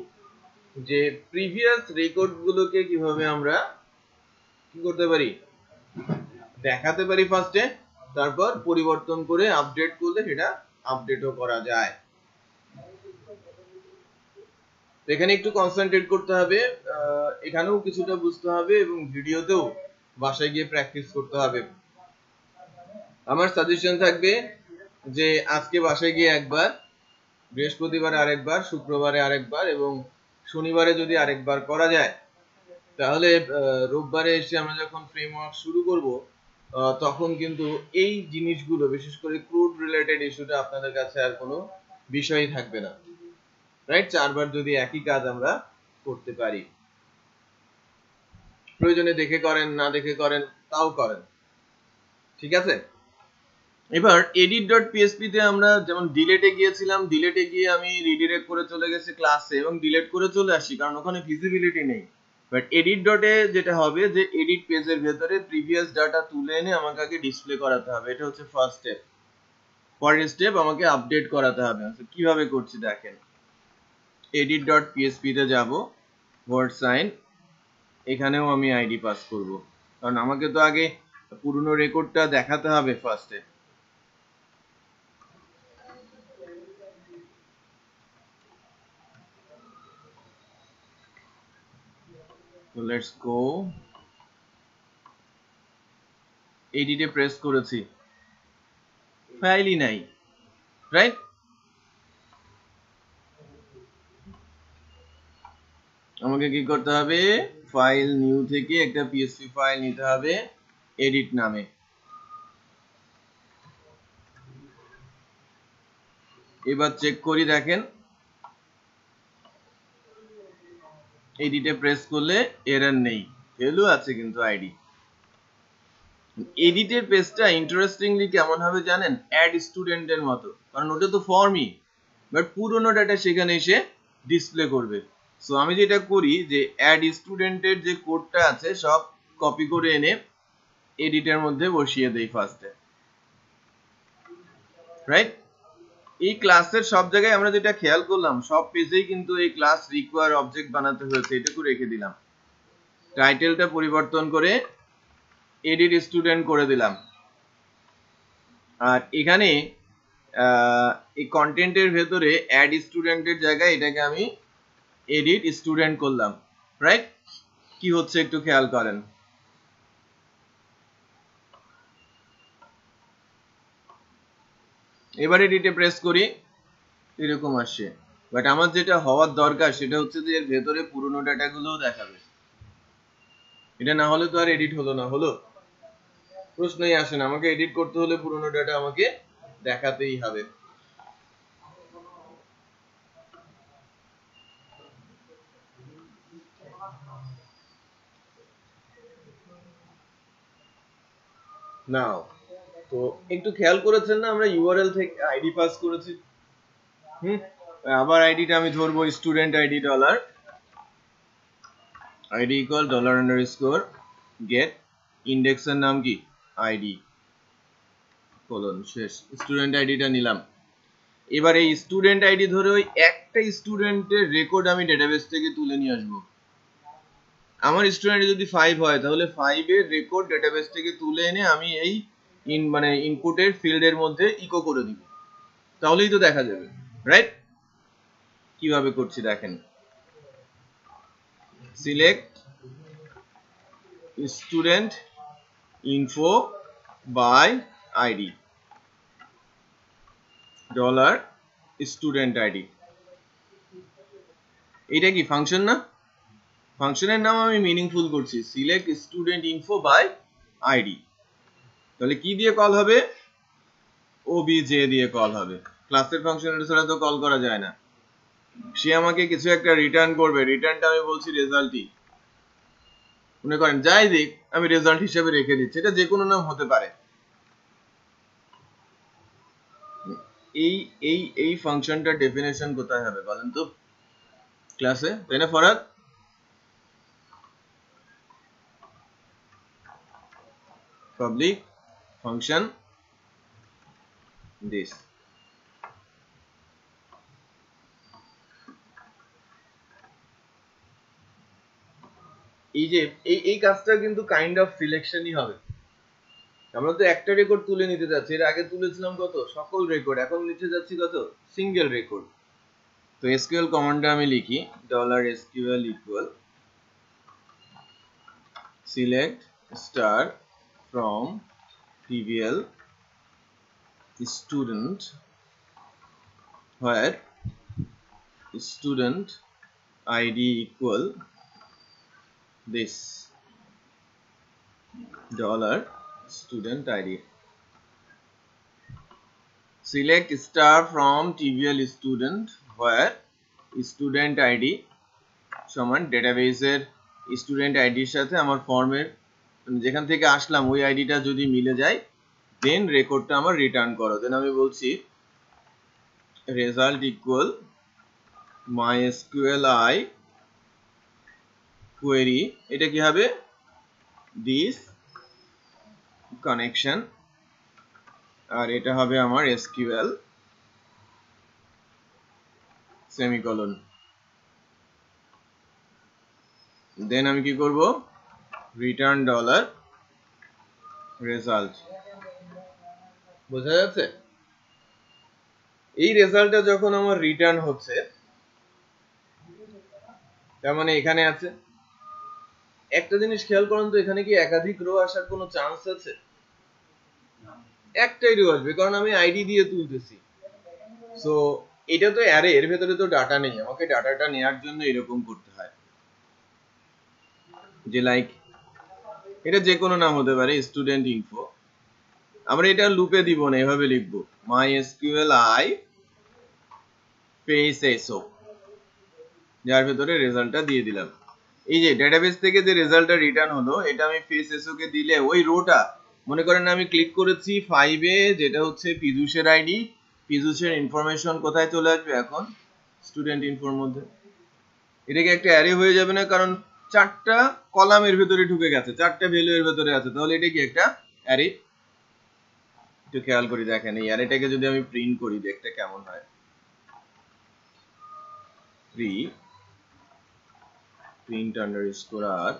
যে প্রিভিয়াস রেকর্ড গুলোকে কিভাবে আমরা কি করতে পারি, দেখাতে পারি ফার্স্টে, তারপর পরিবর্তন করে আপডেট করলে সেটা আপডেটও করা যায়। এখানে একটু কনসেন্ট্রেট করতে হবে, এখানেও কিছুটা বুঝতে হবে এবং ভিডিওতেও বাসায় গিয়ে প্র্যাকটিস করতে হবে। আমার সাজেশন থাকবে যে আজকে বাসায় গিয়ে একবার, বৃহস্পতিবারে আরেকবার, শুক্রবারে আরেকবার এবং শনিবারে যদি আরেকবার করা যায়, তাহলে রোববারে এসে আমরা যখন ফ্রেমওয়ার্ক শুরু করব তখন কিন্তু এই জিনিসগুলো, বিশেষ করে ক্রুড রিলেটেড ইস্যুটা আপনাদের কাছে আর কোনো বিষয়ই থাকবে না, রাইট? 4বার যদি একই কাজ আমরা করতে পারি, প্রয়োজনে দেখে করেন, না দেখে করেন, তাও করেন, ঠিক আছে? এবার edit.php তে আমরা যেমন ডিলেটে গিয়েছিলাম, ডিলেটে গিয়ে আমি রিডিরেক্ট করে চলে গেছি ক্লাসে এবং ডিলিট করে চলে আসি, কারণ ওখানে ভিজিবিলিটি নেই। বাট edit.এ যেটা হবে যে এডিট পেজের ভেতরে প্রিভিয়াস ডাটা তুলে এনে আমাকে আগে ডিসপ্লে করাতে হবে, এটা হচ্ছে ফার্স্ট স্টেপ। পরের স্টেপ আমাকে আপডেট করাতে হবে। কিভাবে করছি দেখেন, edit.php তে যাব, ওয়ার্ড সাইন, এখানেও আমি আইডি পাস করব, কারণ আমাকে তো আগে পুরনো রেকর্ডটা দেখাতে হবে ফার্স্টে। লেটস গো, এডিটে প্রেস করেছি, ফাইলই নাই, রাইট? আমাকে কি করতে হবে, ফাইল নিউ থেকে একটা পিএসপি ফাইল নিতে হবে এডিট নামে। এবার চেক করি, দেখেন এডিটে প্রেস করলে এরর নেই, ভ্যালু আছে কিন্তু আইডি। এডিটের পেজটা ইন্টারেস্টিংলি কেমন হবে জানেন, অ্যাড স্টুডেন্টের মতো, কারণ ওটা তো ফর্মই, বাট পুরনো ডাটা সেখানে এসে ডিসপ্লে করবে। সো আমি যেটা করি যে অ্যাড স্টুডেন্টের যে কোডটা আছে সব কপি করে এনে এডিটের মধ্যে বসিয়ে দেই ফার্স্টে, রাইট? এই ক্লাসের সব জায়গায় আমরা যেটা খেয়াল করলাম, সব পেজেই কিন্তু এই ক্লাস রিকোয়ার অবজেক্ট বানাতে হয়েছে, এটুকু রেখে দিলাম। টাইটেলটা পরিবর্তন করে এডিট স্টুডেন্ট করে দিলাম। আর এখানে এই কন্টেন্টের ভেতরে অ্যাড স্টুডেন্টের জায়গায় এটাকে আমি এডিট স্টুডেন্ট করলাম, রাইট? কি হচ্ছে একটু খেয়াল করেন। এবার এডিটে প্রেস করি, এরকম আসছে। বাট আমার যেটা হওয়ার দরকার সেটা হচ্ছে যে এর ভেতরে পুরনো ডাটাগুলোও দেখাবে। এটা না হলে তো আর এডিট হলো না, হলো? প্রশ্নই আসে না। আমাকে এডিট করতে হলে পুরনো ডাটা আমাকে দেখাতেই হবে। নাও তো একটু খেয়াল করেছেন না, আমরা ইউআরএল থেকে আইডি পাস করেছি। আবার আইডিটা আমি ধরবো student ID dollar ID equal dollar underscore get ইন্ডেক্সের নাম কি আইডি কোলন শেষ। স্টুডেন্ট আইডিটা নিলাম। এবার এই স্টুডেন্ট আইডি ধরে ওই একটা স্টুডেন্টের রেকর্ড আমি ডেটাবেস থেকে তুলে নিয়ে আসবো। আমার স্টুডেন্ট যদি 5 হয় তাহলে 5 এর রেকর্ড ডেটাবেস থেকে তুলে এনে আমি এই মানে ইনপুটের ফিল্ডের মধ্যে ইকো করে দিব, তাহলেই তো দেখা যাবে, রাইট? কিভাবে করছি দেখেন। Select student info by ID dollar student ID. এটা কি ফাংশন না? ফাংশনের নাম আমি মিনিংফুল করছি, select student info by ID. তাহলে কি দিয়ে কল হবে? ওবিজে দিয়ে কল হবে। ক্লাসের ফাংশনের ছাড়া তো কল করা যায় না। সে আমাকে কিছু একটা রিটার্ন করবে, রিটার্নটা আমি বলছি রেজাল্টই। মনে করেন যাই দিক আমি রেজাল্ট হিসেবে রেখে দিচ্ছি, এটা যে কোনো নাম হতে পারে। এই এই এই ফাংশনটা ডেফিনেশন কোথায় হবে বলেন তো? ক্লাসে, তাই না ফরাদ? Public function this. এই যে এই কাজটা কিন্তু কাইন্ড অফ সিলেকশনই হবে। আমরা তো একটা রেকর্ড তুলে নিতে যাচ্ছি, এর আগে তুলেছিলাম কত সকল রেকর্ড, এখন নিতে যাচ্ছি কত সিঙ্গেল রেকর্ড। তো এসকিউএল কমান্ডটা আমি লিখি $SQL equal select star from trivial student where student id equal this $student id. Select star from trivial student where student id সমান ডেটাবেসের স্টুডেন্ট আইডির সাথে আমার ফর্মের যেখান থেকে আসলাম ওই আইডিটা যদি মিলে যায় দেন রেকর্ডটা আমার রিটার্ন করো। দেন আমি বলছি রেজাল্ট ইকুয়াল mysqli কোয়েরি, এটা কি হবে দিস কানেকশন, আর এটা হবে আমার এসকিউএল সেমিকোলন। দেন আমি কি করব রিটার্ন ডলার রেজাল্ট। বোঝা যাচ্ছে? এই রেজাল্টটা যখন আমার রিটার্ন হচ্ছে তার মানে এখানে আছে। একটা জিনিস খেয়াল করুন তো, এখানে কি একাধিক রো আসার কোনো চান্স আছে? একটাই রো আসবে, কারণ আমি আইডি দিয়ে তুলতেছি। সো এটা তো অ্যারে, এর ভেতরে তো ডাটা নেই, আমাকে ডাটাটা নেওয়ার জন্য এরকম করতে হয় যে লাইক এটা যে কোনো নাম হতে পারে স্টুডেন্ট ইনফো। আমরা এটা লুপে দিব না, এভাবে লিখবো mysqli face so, যার ভেতরে রেজাল্টটা দিয়ে দিলাম। এই যে ডেটাবেস থেকে যে রেজাল্টটা রিটার্ন হলো এটা আমি ফেস এসও কে দিলে ওই রোটা মনে করেন আমি ক্লিক করেছি 5 এ, যেটা হচ্ছে পীযূষের আইডি। পীযূষের ইনফরমেশন কোথায় চলে আসবে এখন? স্টুডেন্ট ইনফোর মধ্যে। এটা কি একটা অ্যারে হয়ে যাবে না? কারণ 4টা কলামের ভেতরে ঢুকে গেছে, 4টা ভ্যালু এর ভেতরে আছে, তাহলে এটা কি একটা অ্যারে? একটু খেয়াল করি দেখেন এই অ্যারেটাকে যদি আমি প্রিন্ট করি দেখতে কেমন হয় print underscore r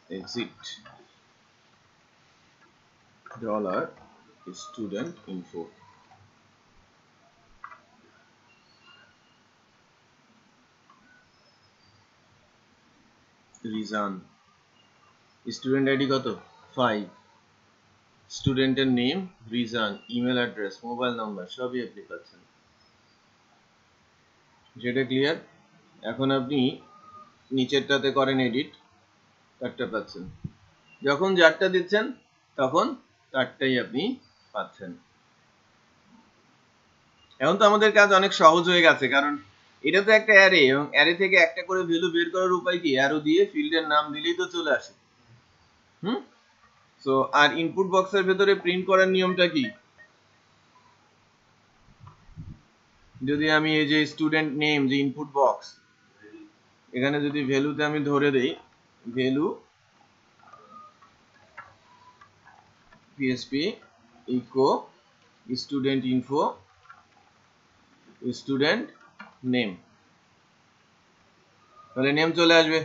exit dollar student info reason student ID কত 5 স্টুডেন্টের name reason email address mobile number সবই আপনি পাচ্ছেন যেটা ক্লিয়ার এখন আপনি নিচেরটাতে করেন এডিট তারটা পাচ্ছেন যখন যারটা দিচ্ছেন তখন তারটাই আপনি পাচ্ছেন এখন তো আমাদের কাজ অনেক সহজ হয়ে গেছে কারণ এটা তো একটা অ্যারে এবং অ্যারে থেকে একটা করে ভ্যালু বের করার উপায় কি অ্যারো দিয়ে ফিল্ডের নাম দিলেই তো চলে আসে সো আর ইনপুট বক্সের ভেতরে প্রিন্ট করার নিয়মটা কি যদি আমি এই যে স্টুডেন্ট নেম যে ইনপুট বক্স এখানে যদি ভ্যালুতে আমি ধরে দেই value PHP echo student info student name তাহলে নেম চলে আসবে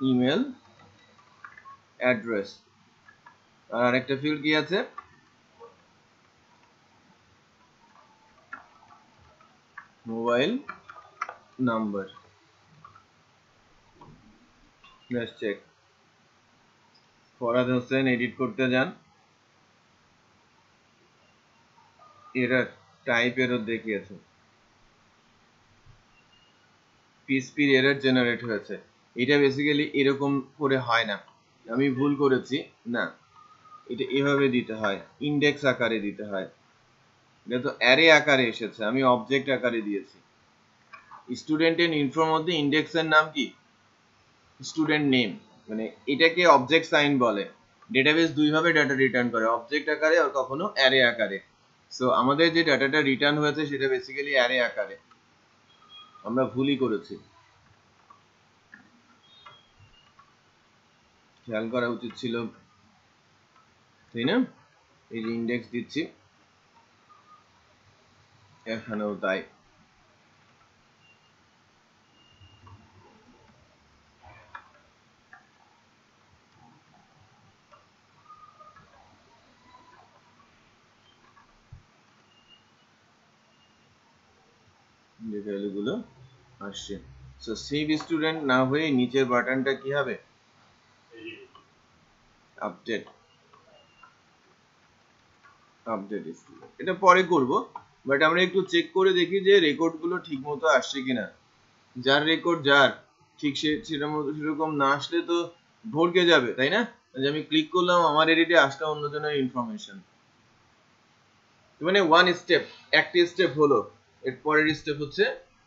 ইমেল অ্যাড্রেস আর আরেকটা ফিল্ড কি আছে mobile number let's check Farhad Hossain edit করতে যান এরর টাইপ এরর দেখিয়েছে পিএসপির এরর জেনারেট হয়েছে এটা বেসিক্যালি এরকম করে হয় না আমি ভুল করেছি না এটা এভাবে দিতে হয় ইনডেক্স আকারে দিতে হয় এটা তো অ্যারে আকারে এসেছে আমি অবজেক্ট আকারে দিয়েছি স্টুডেন্টের ইনফোর মধ্যে ইনডেক্সের নাম কি স্টুডেন্ট নেম মানে এটাকে অবজেক্ট সাইন বলে ডেটাবেস দুই ভাবে ডাটা রিটার্ন করে অবজেক্ট আকারে আর কখনো অ্যারে আকারে সো আমাদের যে ডাটাটা রিটার্ন হয়েছে সেটা বেসিক্যালি অ্যারে আকারে আমরা ভুলই করেছি খেয়াল করা উচিত ছিল তাই না এই যে ইনডেক্স দিচ্ছি এখানেও তাই যে ভ্যালুগুলো আসছে সো সেভ স্টুডেন্ট না হয়ে নিচের বাটনটা কি হবে আপডেট আপডেট স্টুডেন্ট এটা পরে করব বাট আমরা একটু চেক করে দেখি যে রেকর্ডগুলো ঠিকমতো আসছে কিনা যার রেকর্ড যার ঠিক সেরকম না আসলে তো ভরকে যাবে তাই না যে আমি ক্লিক করলাম আমার এডিটে আসলে অন্যজনের ইনফরমেশন মানে ওয়ান স্টেপ একটা স্টেপ হলো এর পরের স্টেপ হচ্ছে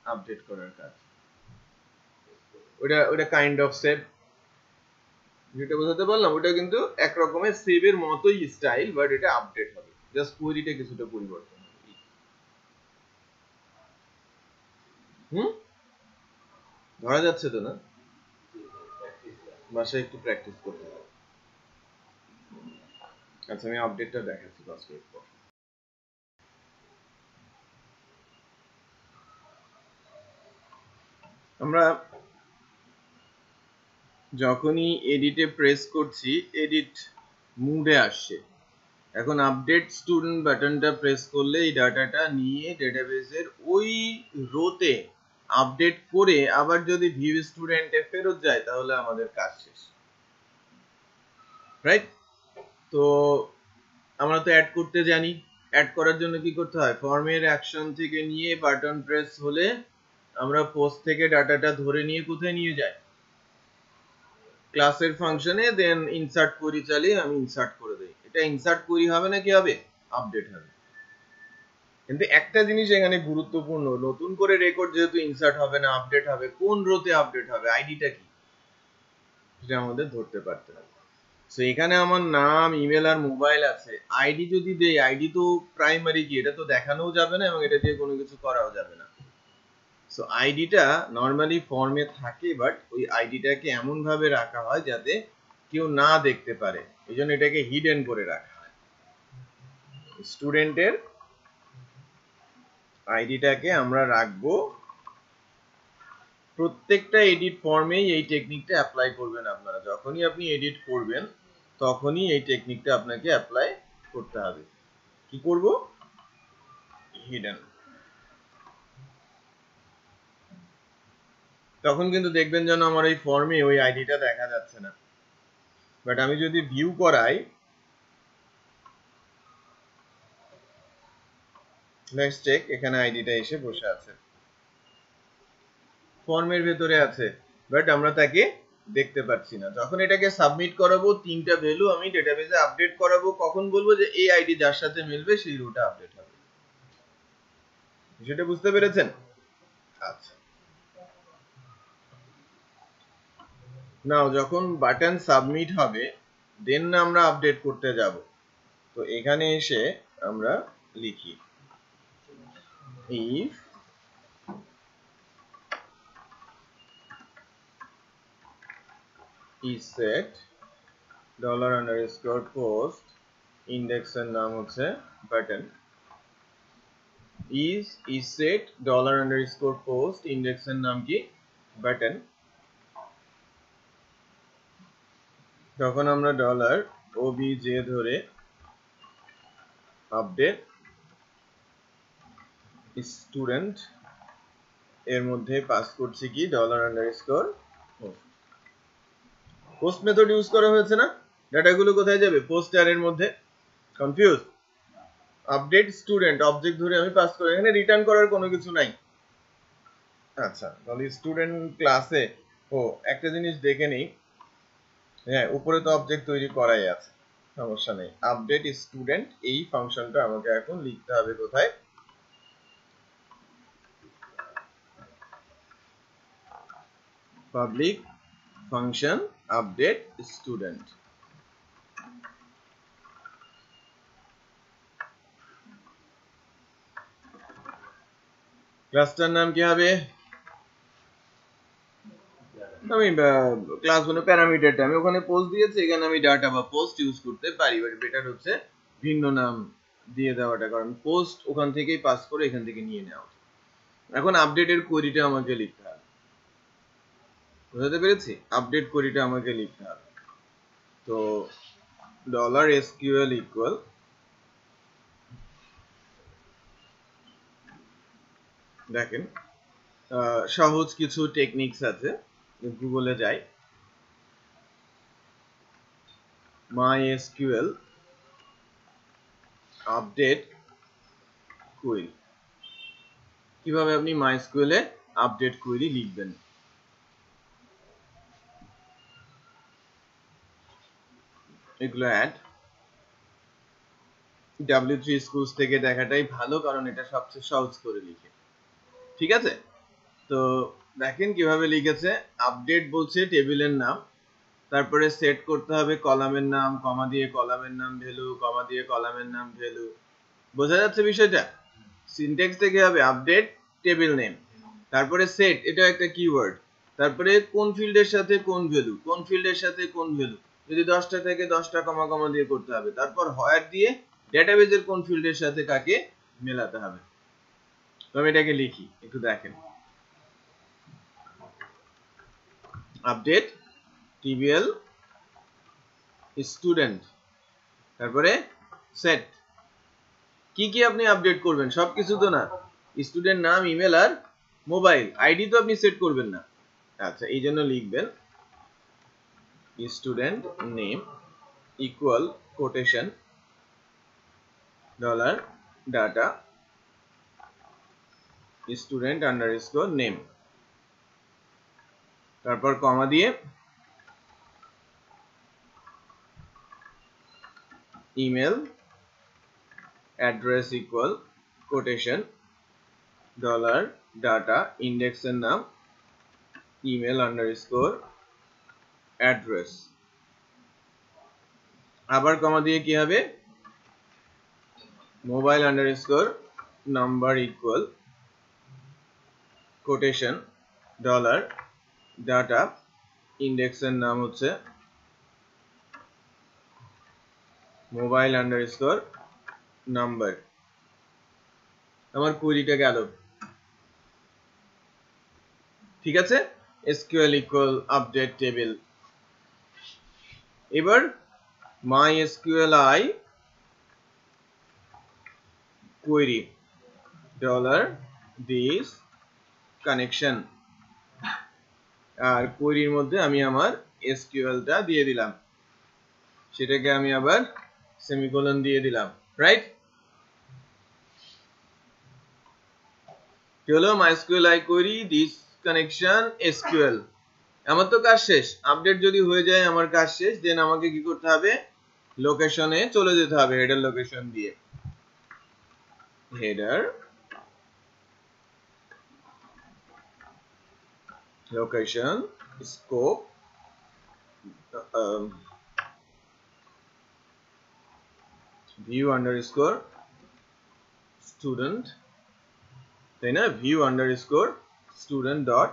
আপডেট করার কাজ ওটা কাইন্ড অফ সেভ যেটা বোঝাতে পারলাম ওটা কিন্তু এক রকমের সেভের মতোই স্টাইল বাট এটা আপডেট হবে জাস্ট কোয়েরিটা কিছুটা পরিবর্তন হবে ধরা যাচ্ছে তো না বাসায় একটু প্র্যাকটিস করতে হবে আচ্ছা আমি আপডেটটা দেখাচ্ছি 5 মিনিট পর আমরা যখনই এডিটে প্রেস করছি এডিট মুডে আসছে এখন আপডেট স্টুডেন্ট বাটনটা প্রেস করলে এই ডাটাটা নিয়ে ডেটাবেসের ওই রোতে আপডেট করে আবার যদি ভিউ স্টুডেন্টে ফেরত যায় তাহলে আমাদের কাজ শেষ রাইট তো আমরা তো অ্যাড করতে জানি অ্যাড করার জন্য কি করতে হয় ফর্মের অ্যাকশন থেকে নিয়ে বাটন প্রেস হলে আমরা পোস্ট থেকে ডাটাটা ধরে নিয়ে কোথায় নিয়ে যাই ক্লাসের ফাংশনে দেন ইনসার্ট কোয়েরি চালিয়ে আমি ইনসার্ট করে দেই এটা ইনসার্ট কোয়েরি হবে না কি হবে আপডেট হবে কিন্তু একটা জিনিস এখানে গুরুত্বপূর্ণ নতুন করে রেকর্ড যেহেতু ইনসার্ট হবে না আপডেট হবে কোন রোতে আপডেট হবে আইডিটা কি সেটা আমাদের ধরতে পারতে হবে সো এখানে আমার নাম ইমেল আর মোবাইল আছে আইডি যদি দেই আইডি তো প্রাইমারি কি এটা তো দেখানোও যাবে না এবং এটা দিয়ে কোনো কিছু করাও যাবে না সো আইডিটা নরমালি ফর্মে থাকে, বাট ওই আইডিটাকে এমন ভাবে রাখা হয় যাতে কেউ না দেখতে পারে, এই জন্য এটাকে হিডেন করে রাখা হয়। স্টুডেন্টের আইডিটাকে আমরা রাখবো, প্রত্যেকটা এডিট ফর্মেই এই টেকনিকটা অ্যাপ্লাই করবেন আপনারা। যখনই আপনি এডিট করবেন তখনই এই টেকনিকটা আপনাকে অ্যাপ্লাই করতে হবে। কি করব? হিডেন। তখন কিন্তু দেখবেন যেন আমার এই ফর্মে ওই আইডিটা দেখা যাচ্ছে না, বাট আমি যদি ভিউ করাই, লেটস চেক, এখানে আইডিটা এসে বসে আছে, ফর্মের ভেতরে আছে, বাট আমরা তাকে দেখতে পাচ্ছি না। যখন এটাকে সাবমিট করাবো, তিনটা ভ্যালু আমি ডেটাবেজে আপডেট করাবো, কখন বলবো যে এই আইডি যার সাথে মিলবে সেই রোটা আপডেট হবে। সেটা বুঝতে পেরেছেন? আচ্ছা, নাও যখন বাটন সাবমিট হবে দেন না আমরা আপডেট করতে যাব। তো এখানে এসে আমরা লিখি if is set $_post index এর নাম হচ্ছে button, is set $_post index এর নাম কি? বাটন। তখন আমরা $obj ধরে আপডেট স্টুডেন্ট এর মধ্যে পাস করছি কি $_post। পোস্ট মেথড ইউজ করা হয়েছে না, ডাটাগুলো কোথায় যাবে? পোস্ট অ্যারের মধ্যে। কনফিউজ? আপডেট স্টুডেন্ট অবজেক্ট ধরে আমি পাস করি, এখানে রিটার্ন করার কোনো কিছু নাই। আচ্ছা, তাহলে স্টুডেন্ট ক্লাসে একটা জিনিস দেখে নেই, হ্যাঁ উপরে তো অবজেক্ট তৈরি করাই আছে, সমস্যা নেই। আপডেট স্টুডেন্ট এই ফাংশনটা আমাকে এখন লিখতে হবে কোথায়? Public function update student. ক্লাসটার নাম কি হবে? আমি ক্লাস 1 প্যারামিটারটা আমি ওখানে পোস্ট দিয়েছি, এখানে আমি ডাটা বা পোস্ট ইউজ করতে পারি, বাট বেটার হচ্ছে ভিন্ন নাম দিয়ে দেওয়াটা, কারণ পোস্ট ওখান থেকেই পাস করে এখান থেকে নিয়ে নেওয়া। এখন আপডেটের কোয়েরিটা আমাকে লিখতে হবে, বুঝতে পেরেছি? আপডেট কোয়েরিটা আমাকে লিখতে হবে। তো $SQL ইকুয়াল দেখেন সহজ কিছু টেকনিক্স আছে, গুগলে যাই, MySQL আপডেট কোয়েরি। কিভাবে আপনি MySQL এ আপডেট কোয়েরি লিখবেন? এগুলো অ্যাড W3 স্কুলস থেকে দেখাটাই ভালো, কারণ এটা সবচেয়ে সহজ করে লিখে। ঠিক আছে, তো দেখেন কিভাবে লিখেছে। আপডেট বলছে টেবিলের নাম, তারপরে সেট করতে হবে কলামের নাম, কমা দিয়ে কলামের নাম ভ্যালু, কমা দিয়ে কলামের নাম ভ্যালু। বোঝা যাচ্ছে বিষয়টা? সিনট্যাক্স থেকে হবে আপডেট টেবিল নেম, তারপরে সেট, এটা একটা কিওয়ার্ড, তারপরে কোন ফিল্ডের সাথে কোন ভ্যালু, কোন ফিল্ডের সাথে কোন ভ্যালু, যদি 10টা থেকে 10টা কমা কমা দিয়ে করতে হবে, তারপর হোয়ার দিয়ে ডেটাবেজের কোন ফিল্ডের সাথে কাকে মেলাতে হবে। তো আমি এটাকে লিখি, একটু দেখেন। আপডেট টিবিএল স্টুডেন্ট, তারপরে সেট। কি কি আপনি আপডেট করবেন? সবকিছু তো না, স্টুডেন্ট নাম, ইমেল আর মোবাইল, আইডি তো আপনি সেট করবেন না। আচ্ছা, এই জন্য লিখবেন student name equal quotation $data student underscore name, তারপর কমা দিয়ে email address equal quotation $data ইন্ডেক্সের নাম ইমেল আন্ডারস্কোর অ্যাড্রেস, আবার কমা দিয়ে কি হবে? Mobile underscore number equal quotation dollar data ইন্ডেক্সের নাম হচ্ছে মোবাইল আন্ডারস্কোর নাম্বার। আমার কোয়েরিটা গেল, ঠিক আছে। SQL equal update table. এবার MySQLi query dollar this connection, আর কোয়েরির মধ্যে আমি আমার এসকিউএলটা দিয়ে দিলাম, সেটাকে আমি আবার সেমিকোলন দিয়ে দিলাম, রাইট। কি হলো? MySQLi query this connection SQL. আমার তো কাজ শেষ। আপডেট যদি হয়ে যায় আমার কাজ শেষ। দেন আমাকে কি করতে হবে? লোকেশনে চলে যেতে হবে হেডার লোকেশন দিয়ে। Header location scope view underscore student, তাই না? view underscore student dot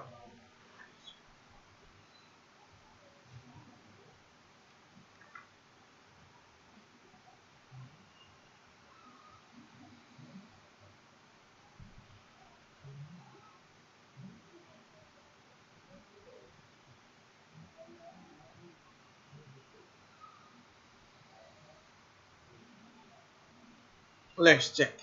let's check.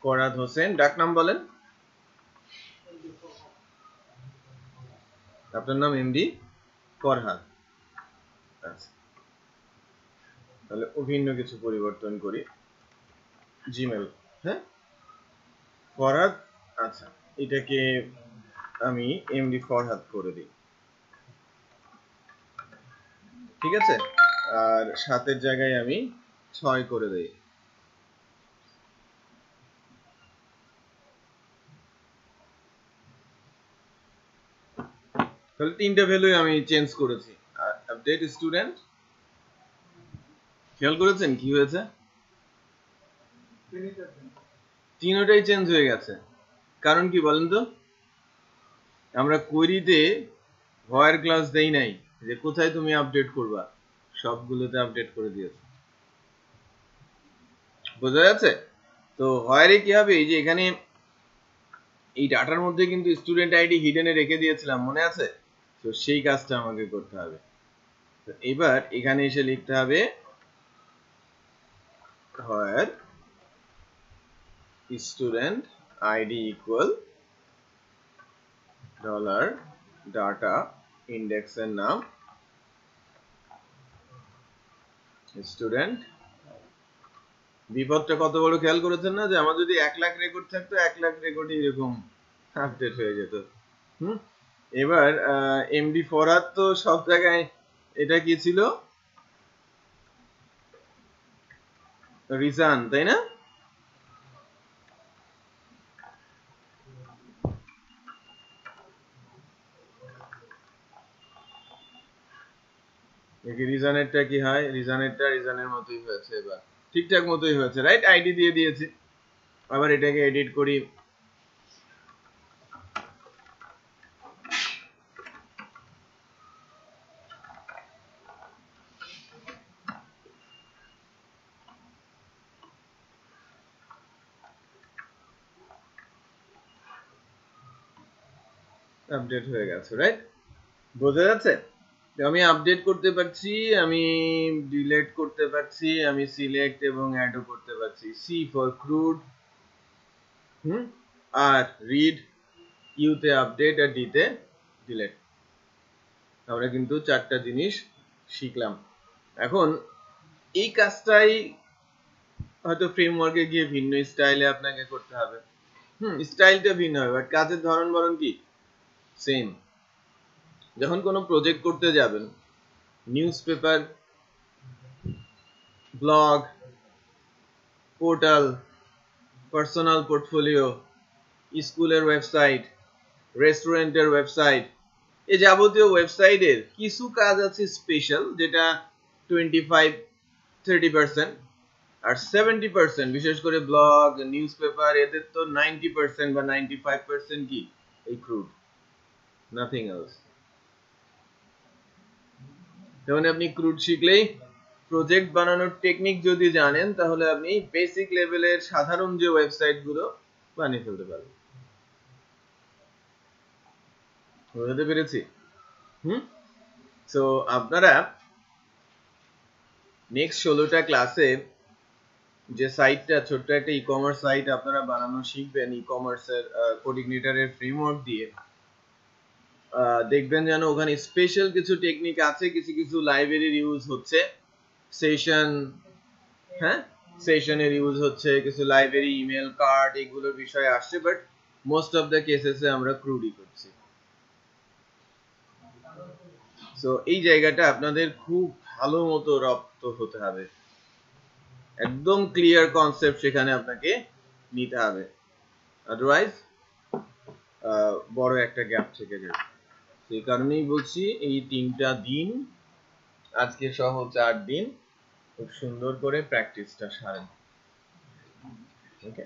Farhad Hossain, ডাক নাম বলেন। আপনার নাম এমডি ফরহাদ। আচ্ছা, তাহলে অভিন্ন কিছু পরিবর্তন করি। জিমেল, হ্যাঁ, ফরহাদ। আচ্ছা, এটাকে আমি এমডি ফরহাদ করে দিই, ঠিক আছে। আর 7-এর জায়গায় আমি 6 করে দেই। তাহলে 3টা ভ্যালু আমি চেঞ্জ করেছি। আপডেট স্টুডেন্ট, খেয়াল করেছেন কি হয়েছে? তিনটাই চেঞ্জ হয়ে গেছে। কারণ কি বলেন তো? আমরা কোয়েরিতে হোয়ার ক্লাস দেই নাই যে কোথায় তুমি আপডেট করবা, সবগুলোতে আপডেট করে দিয়েছে। বোঝা যাচ্ছে? তো হোয়ারে কি হবে? এই যে এখানে এই ডাটার মধ্যে কিন্তু স্টুডেন্ট আইডি হিডেনে রেখে দিয়েছিলাম, মনে আছে? তো সেই কাজটা আমাকে করতে হবে। তো এবার এখানে এসে লিখতে হবে where student ID equal dollar data ইন্ডেক্সের নাম স্টুডেন্ট। বিপদটা কত বড় খেয়াল করেছেন না? যে আমার যদি 1 লাখ রেকর্ড থাকতো, 1 লাখ রেকর্ডই এরকম আপডেট হয়ে যেত। এবার এমডি ফরহাদ তো সব জায়গায়, এটা কি ছিল? রিজান, তাই না? রিজানেরটা কি হয়? রিজানেরটা রিজানের মতোই হয়েছে, এবার ঠিকঠাক মতোই হয়েছে, রাইট। আইডি দিয়ে দিয়েছি। আবার এটাকে এডিট করি। আপডেট হয়ে গেছে, রাইট। বোঝা যাচ্ছে? আমি আপডেট করতে পারছি, আমি ডিলিট করতে পারছি, আমি সিলেক্ট এবং অ্যাডও করতে পারছি। সি ফর ক্রুড, আর রিড, ইউতে আপডেট আর ডিতে ডিলিট। আমরা কিন্তু 4টা জিনিস শিখলাম। এখন এই কাজটাই হয়তো ফ্রেমওয়ার্কে গিয়ে ভিন্ন স্টাইলে আপনাকে করতে হবে। স্টাইলটা ভিন্ন হবে, বাট কাজের ধরন বরং কি সেম। যখন কোনো প্রজেক্ট করতে যাবেন, news paper, blog, portal, personal portfolio, স্কুলের ওয়েবসাইট, রেস্টুরেন্টের ওয়েবসাইট, এই যাবতীয় ওয়েবসাইটের কিছু কাজ আছে স্পেশাল, যেটা 25-30%, আর 70% বিশেষ করে ব্লগ, নিউজ পেপার, এদের তো 90% বা 95% কি এই ক্রুড, নাথিং এলস। যেমন আপনি ক্রুড শিখলেই, প্রজেক্ট বানানোর টেকনিক যদি জানেন, তাহলে আপনি বেসিক লেভেলের সাধারণ যে ওয়েবসাইট গুলো বানিয়ে ফেলতে পারবেন। বুঝতে পেরেছি? সো আপনারা নেক্সট 16টা ক্লাসে যে সাইটটা, ছোট্ট একটা ই কমার্স সাইট আপনারা বানানো শিখবেন ই কমার্সের কোঅর্ডিনেটরের ফ্রেমওয়ার্ক দিয়ে। দেখবেন যেন ওখানে স্পেশাল কিছু টেকনিক আছে, কিছু কিছু লাইব্রেরির ইউজ হচ্ছে, সেশন, হ্যাঁ সেশনের ইউজ হচ্ছে, কিছু লাইব্রেরি, ইমেল কার্ড, এগুলোর বিষয় আসছে, বাট মোস্ট অফ দ্য কেসেসে আমরা ক্রুডই করছি। সো এই জায়গাটা আপনাদের খুব ভালো মতো রপ্ত হতে হবে, একদম ক্লিয়ার কনসেপ্ট সেখানে আপনাকে নিতে হবে, আদারওয়াইজ বড় একটা গ্যাপ থেকে যাবে। সেই কারণেই বলছি এই 3টা দিন, আজকে সহ 4 দিন খুব সুন্দর করে প্র্যাকটিসটা সারেন। ওকে।